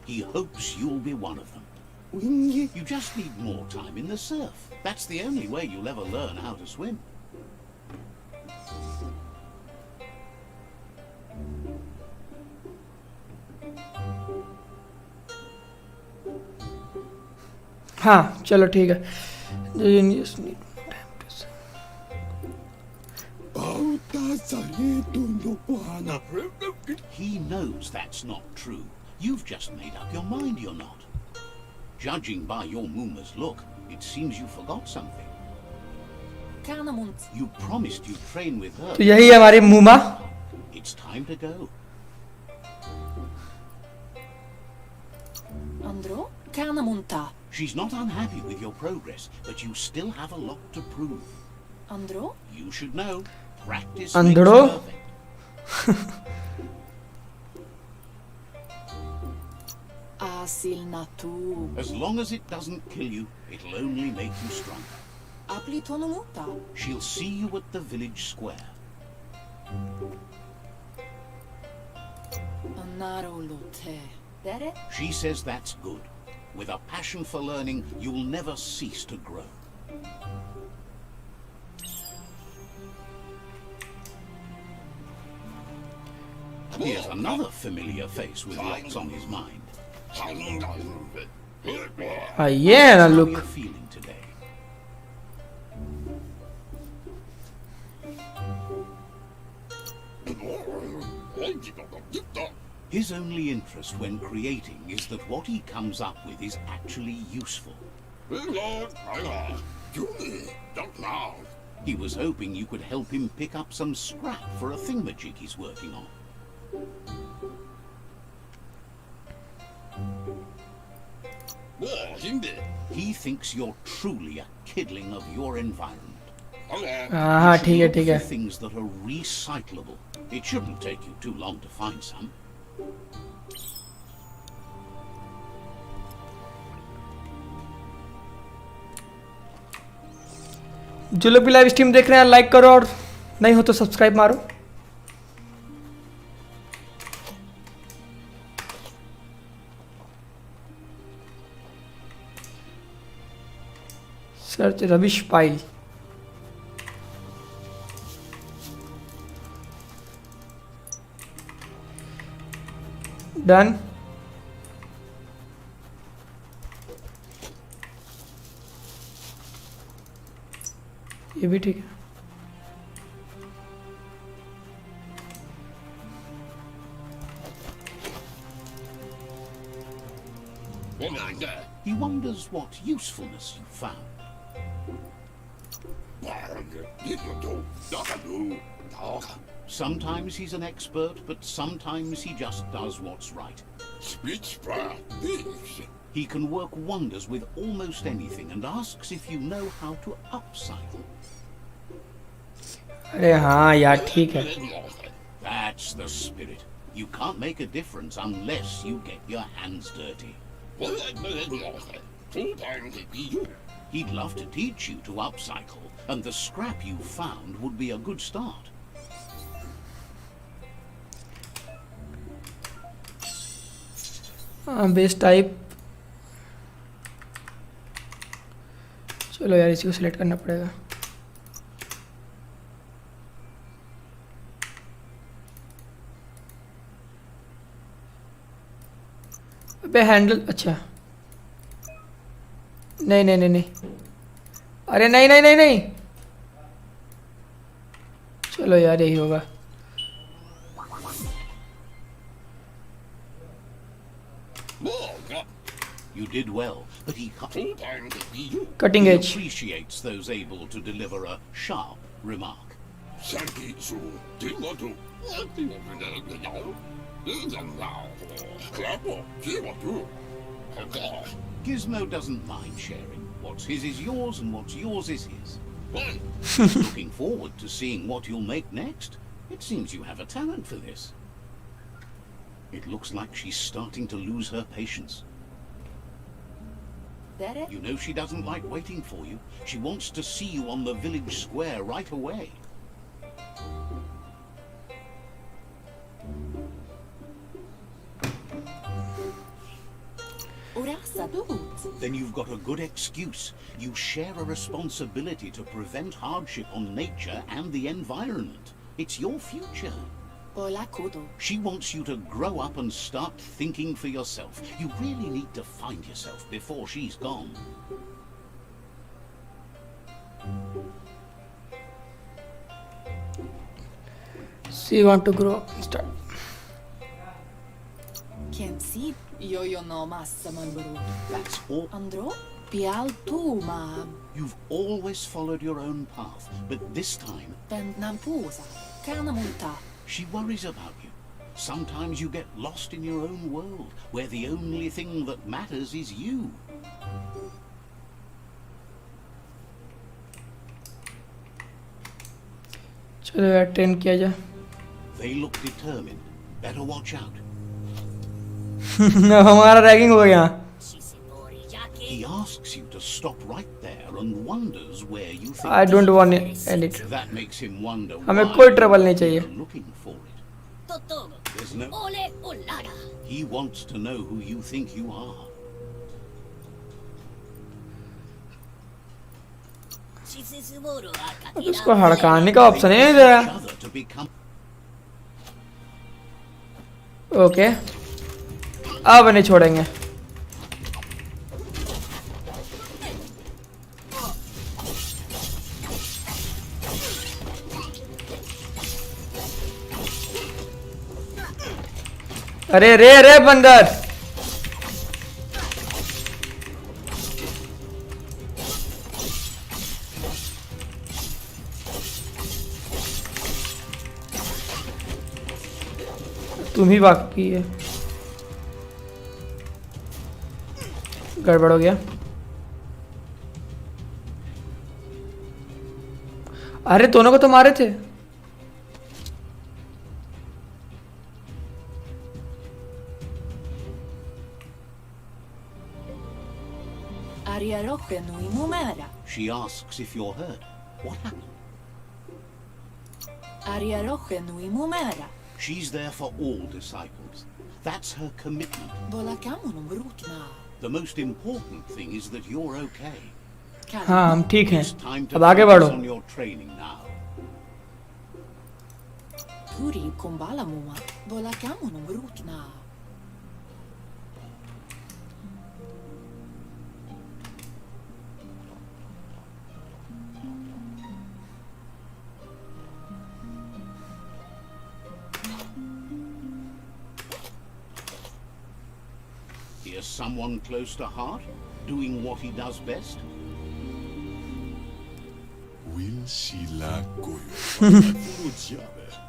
He hopes you'll be one of them. You just need more time in the surf. That's the only way you'll ever learn how to swim. हाँ चलो ठीक है। He knows that's not true. You've just made up your mind you're not. Judging by your Muma's look, it seems you forgot something. You promised you'd train with her. तो यही है हमारी मुमा। It's time to go. Andro, Kanamunta. She's not unhappy with your progress, but you still have a lot to prove. Andro? You should know. Practice Andro? makes perfect. Asil natu. As long as it doesn't kill you, it'll only make you stronger. Apli tonomuta. She'll see you at the village square. Narolote. Dere? She says that's good. With a passion for learning, you'll never cease to grow. Here's another familiar face with lots on his mind. Yeah, How are look. you feeling today? His only interest when creating is that what he comes up with is actually useful. He was hoping you could help him pick up some scrap for a thingamajig he's working on. He thinks you're truly a kidling of your environment. हाँ ठीक है Look ठीक for है. things that are recyclable. It shouldn't take you too long to find some. जो लोग भी live stream देख रहे हैं लाइक करो और नहीं हो तो सब्सक्राइब मारो. सर्च रविश पाइल. डन. ये भी ठीक है. He wonders what usefulness you found. Sometimes he's an expert, but sometimes he just does what's right. He can work wonders with almost anything and asks if you know how to upcycle. अरे हाँ यार ठीक है. That's the spirit. You can't make a difference unless you get your hands dirty. He'd love to teach you to upcycle, and the scrap you found would be a good start. Base type. चलो यार इसी को select करना पड़ेगा. अबे handle. अच्छा नहीं नहीं नहीं नहीं. अरे नहीं नहीं नहीं नहीं. चलो यार यही होगा. You did well, but he cutting edge. appreciates those able to deliver a sharp remark. Gizmo doesn't mind sharing. What's his is yours, and what's yours is his. Looking forward to seeing what you'll make next. It seems you have a talent for this. It looks like she's starting to lose her patience. Dere? You know she doesn't like waiting for you. She wants to see you on the village square right away. Urasa dut. Then you've got a good excuse. You share a responsibility to prevent hardship on nature and the environment. It's your future. Ola kudo. She wants you to grow up and start thinking for yourself. You really need to find yourself before she's gone. So you want to grow up and start. Can see yo no massa manburu. That's all. Andro? Pial tu ma. You've always followed your own path, but this time Ben nampusa. Kana munta. she worries about you. Sometimes you get lost in your own world, where the only thing that matters is you. चलो यार train किया जाए. They look determined. Better watch out. हमारा ragging हो गया। He asks you to stop right there and wonders where you think. I don't want any trouble. That makes him wonder हमें why कोई trouble नहीं चाहिए। you're looking for it. There's no. He wants to know who you think you are. अब इसको हड़काने का option ही नहीं दे रहा। Each other to become. Okay, अब नहीं छोड़ेंगे। अरे रे रे बंदर, तुम ही बाकी है। गड़बड़ हो गया। अरे दोनों को तो मारे थे। Ariarogenui mumera. She asks if you're hurt. What happened? Ariarogenui mumera. She's there for all disciples. That's her commitment. Volakamunum rutna. The most important thing is that you're okay. हाँ हम ठीक हैं, It's time to अब आगे focus बढ़ो। on your training now. Turi kumbala muma. Volakamunum rutna. Here's someone close to heart, doing what he does best. Will sila koyo.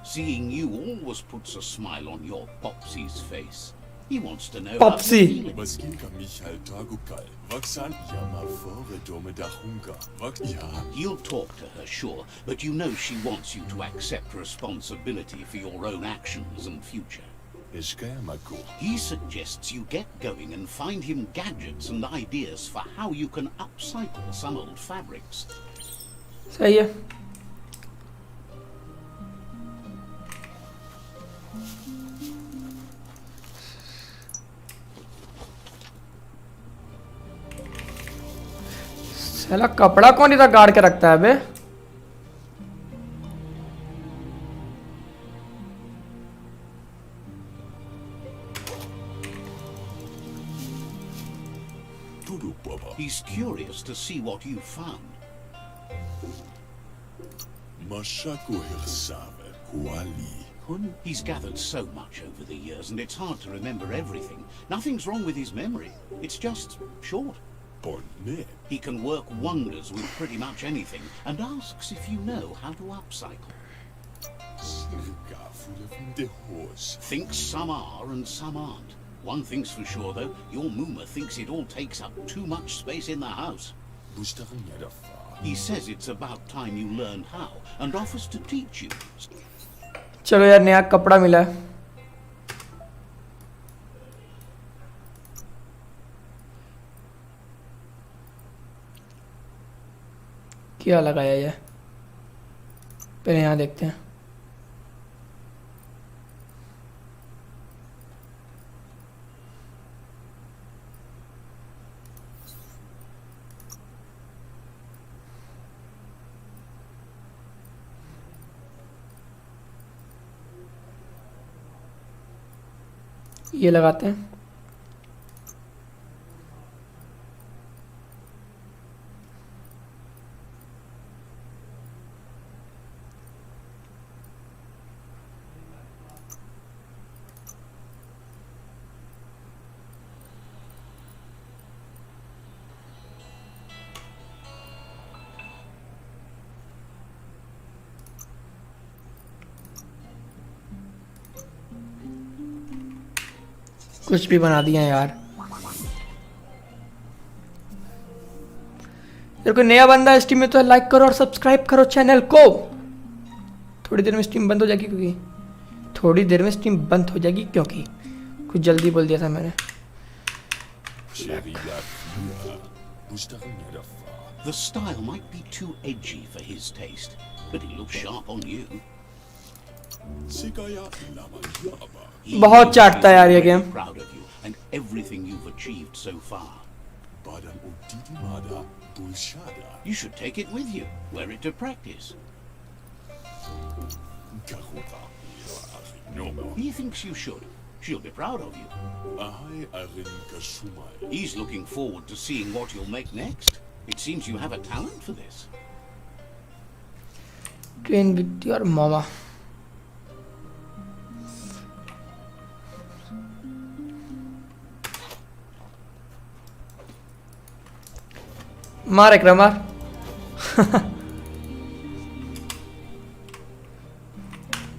Seeing you always puts a smile on your Popsy's face. He wants to know Popsy. how you're feeling. Maskinka Michael Tagukal. Vaksan yama fore dome dahunga. Ja. You'll talk to her, sure, but you know she wants you to accept responsibility for your own actions and future. Eskayamako. He suggests you get going and find him gadgets and ideas for how you can upcycle some old fabrics. सही है। साला कपड़ा कौन इधर गाड़ के रखता है बे? Tudu baba. He's curious to see what you found. Mashako hirsave. Kuali. Hun. He's gathered so much over the years, and it's hard to remember everything. Nothing's wrong with his memory. It's just short. Bonne. He can work wonders with pretty much anything, and asks if you know how to upcycle. Snigga full of the horse. Thinks some are and some aren't. One thing's for sure, though, your Mooma thinks it all takes up too much space in the house. Bustaran yadafa. He says it's about time you learned how, and offers to teach you. चलो यार, नया कपड़ा मिला है। क्या लगाया ये? पहले यहाँ देखते हैं। ये लगाते हैं। कुछ भी बना दिया यार। अगर कोई नया बंदा है स्ट्रीम में तो लाइक करो और सब्सक्राइब करो चैनल को। थोड़ी देर में स्ट्रीम बंद हो जाएगी क्योंकि कुछ जल्दी बोल दिया था मैंने. The style might be too edgy for his taste, but he looks sharp on you. He बहुत knows चाटता है he's यार ये really game. proud of you and everything you've achieved so far. You should take it with you, wear it to practice. He thinks you should. She'll be proud of you. He's looking forward to seeing what you'll make next. It seems you have a talent for this. Train with your mama. मार एक मार.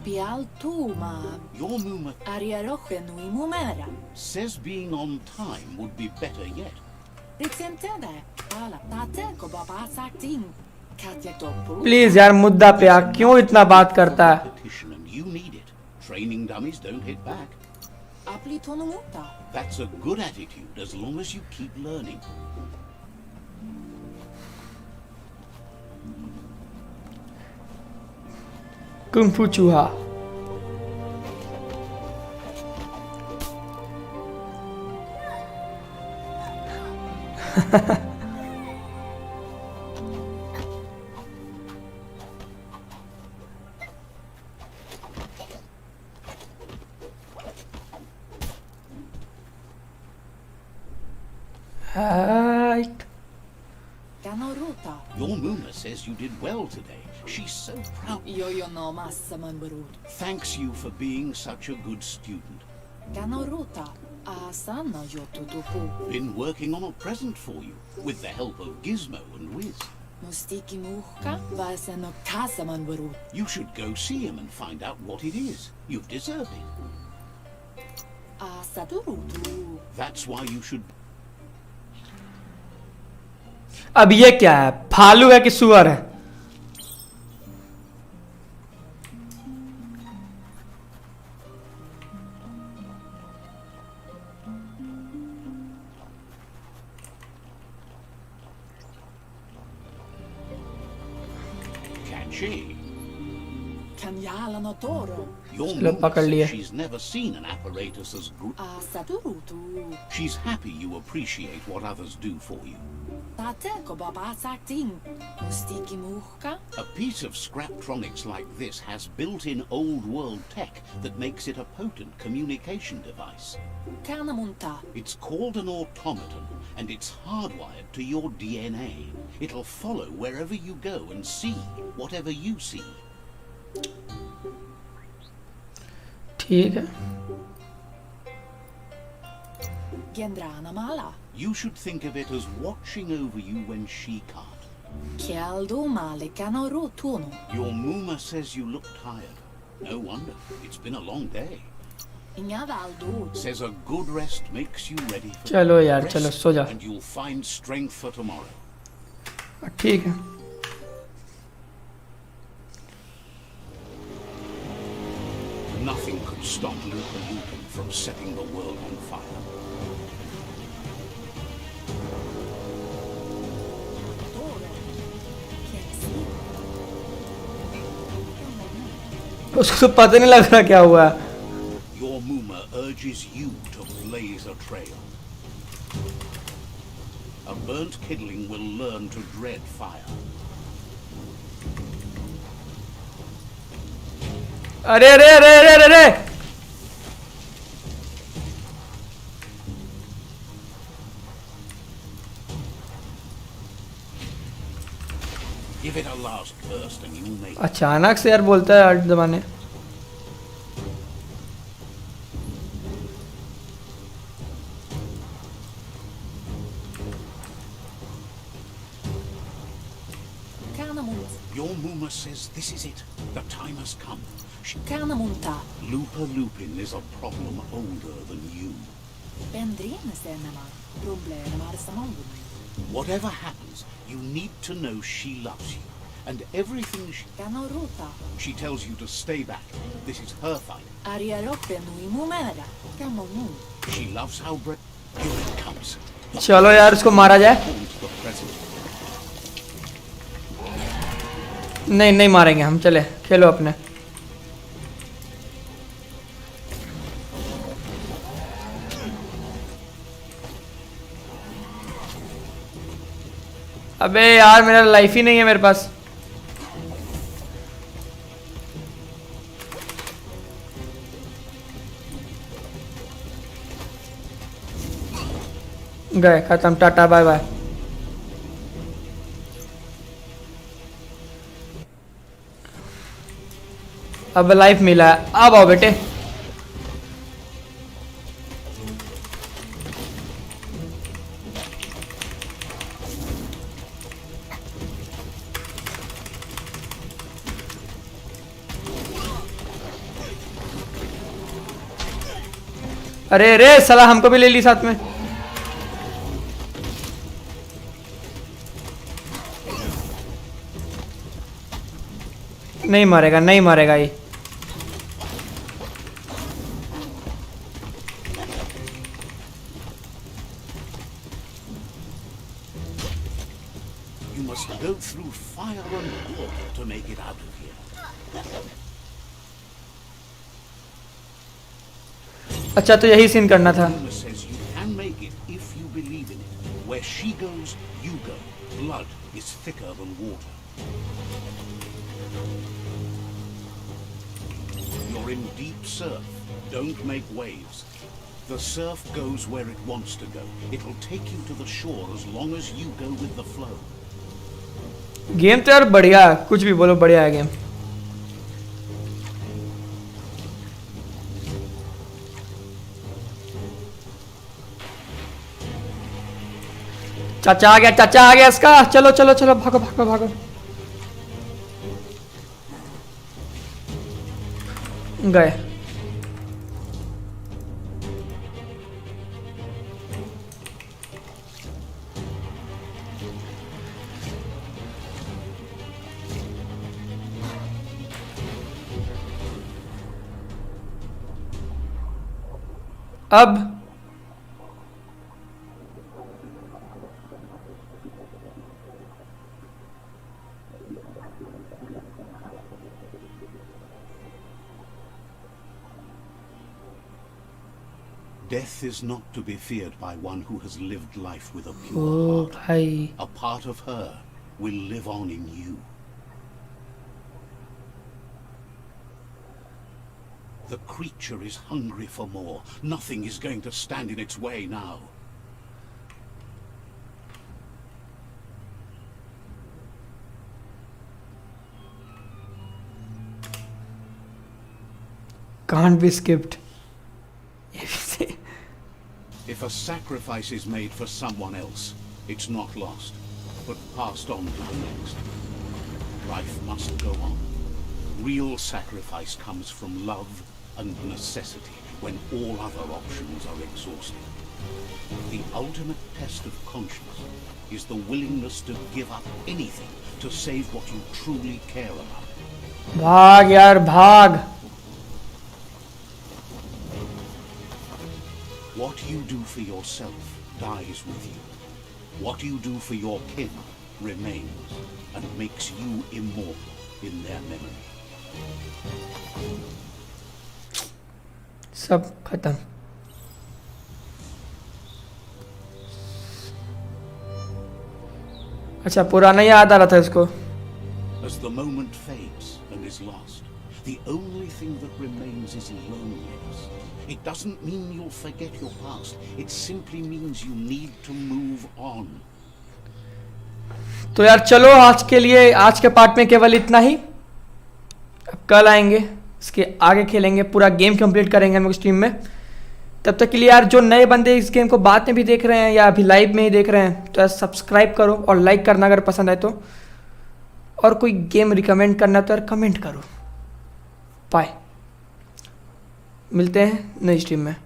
Pialtuma. Your Muma Ariaroche nui mumera. says being on time would be better yet. Ritsentende. Ala tate ko baba sakting. Katya topuru. Please यार मुद्दा पे आ. क्यों इतना बात करता है? Competition and you need it. Training dummies don't hit back. Apli tonumuta. That's a good attitude as long as you keep learning. Kung फू चूहा. Right. Kanoruta. Your Muma says you did well today. She's so proud. Yo no massa man berud. Thanks you for being such a good student. Kanoruta. Asana yo tutupu. Been working on a present for you with the help of Gizmo and Wiz. Mustiki muhka. Vaseno kasa man berud. You should go see him and find out what it is. You've deserved it. Asadurutu. That's why you should. अब ये क्या है? भालू है कि सुअर है? Catchy. Kanyala no toro. Your चलो, Muma पकड़ लिए. says she's never seen an apparatus as good. Asadurutu. She's happy you appreciate what others do for you. Tate ko baba sakting. Mustiki muhka. A piece of Scraptronics like this has built-in old-world tech that makes it a potent communication device. Kanamunta. It's called an automaton, and it's hardwired to your DNA. It'll follow wherever you go and see whatever you see. ठीक है. Gendrana mala. You should think of it as watching over you when she can't. Kialdo male kanorutuno. Your Muma says you look tired. No wonder. It's been a long day. Inga valdo. Says a good rest makes you ready for चलो यार, rest, चलो, सो जा. and you'll find strength for tomorrow. ठीक है. Nothing could stop BIOMUTANT from setting the world on fire. उसको तो पता नहीं लग रहा क्या हुआ है. Your Muma urges you to blaze a trail. A burnt kidling will learn to dread fire. अरे अरे अरे अरे अरे अरे. Give it a last burst and you'll make it. अचानक से यार बोलता है हट दबाने. Kanamunt. Your Muma says this is it. The time has come. Kanamunta. Looper Lupin is a problem older than you. Bendrine senema. Problema samandum. Whatever happens, you need to know she loves you. And everything Kanoruta. she tells you to stay back. This is her fight. Ariarope nui mumera. Kamonu. She loves how brave. Here it comes. चलो यार उसको मारा जाए। Calls the president. नहीं नहीं मारेंगे हम, चले खेलो अपने। अबे यार मेरा लाइफ ही नहीं है मेरे पास। गए, खत्म, टाटा बाय बाय। अब लाइफ मिला है, अब आओ बेटे। अरे रे साला हमको भी ले ली साथ में। नहीं मारेगा, नहीं मारेगा ये। You must go through fire and water to make it out of here. अच्छा तो यही सीन करना था। Uma says you can make it if you believe in it. Where she goes, you go. Blood is thicker than water. You're in deep surf. Don't make waves. The surf goes where it wants to go. It'll take you to the shore as long as you go with the flow. Game तो यार बढ़िया है, कुछ भी बोलो, बढ़िया है game. चाचा आ गया, चाचा आ गया इसका। चलो चलो चलो, भागो भागो भागो। गए। अब Death is not to be feared by one who has lived life with a O pure heart. भाई, A part of her will live on in you. The creature is hungry for more. Nothing is going to stand in its way now. can't be skipped। If a sacrifice is made for someone else, it's not lost, but passed on to the next. Life must go on. Real sacrifice comes from love and necessity when all other options are exhausted. The ultimate test of conscience is the willingness to give up anything to save what you truly care about. भाग यार भाग। What you do for yourself dies with you. What you do for your kin remains and makes you immortal in their memory. सब खत्म। अच्छा पुराना याद आ रहा था इसको। As the moment fades and is lost, the only thing that remains is loneliness. It doesn't mean you'll forget your past. It simply means you need to move on. तो यार चलो आज के लिए, आज के पार्ट में केवल इतना ही। अब कल आएंगे, इसके आगे खेलेंगे, पूरा गेम कंप्लीट करेंगे हम लोग स्ट्रीम में। तब तक के लिए यार जो नए बंदे इस गेम को बाद में भी देख रहे हैं या अभी लाइव में ही देख रहे हैं, तो यार सब्सक्राइब करो और लाइक करना अगर पसंद आए तो। और कोई गेम रिकमेंड करना तो यार कमेंट करो। बाय, मिलते हैं नई स्ट्रीम में।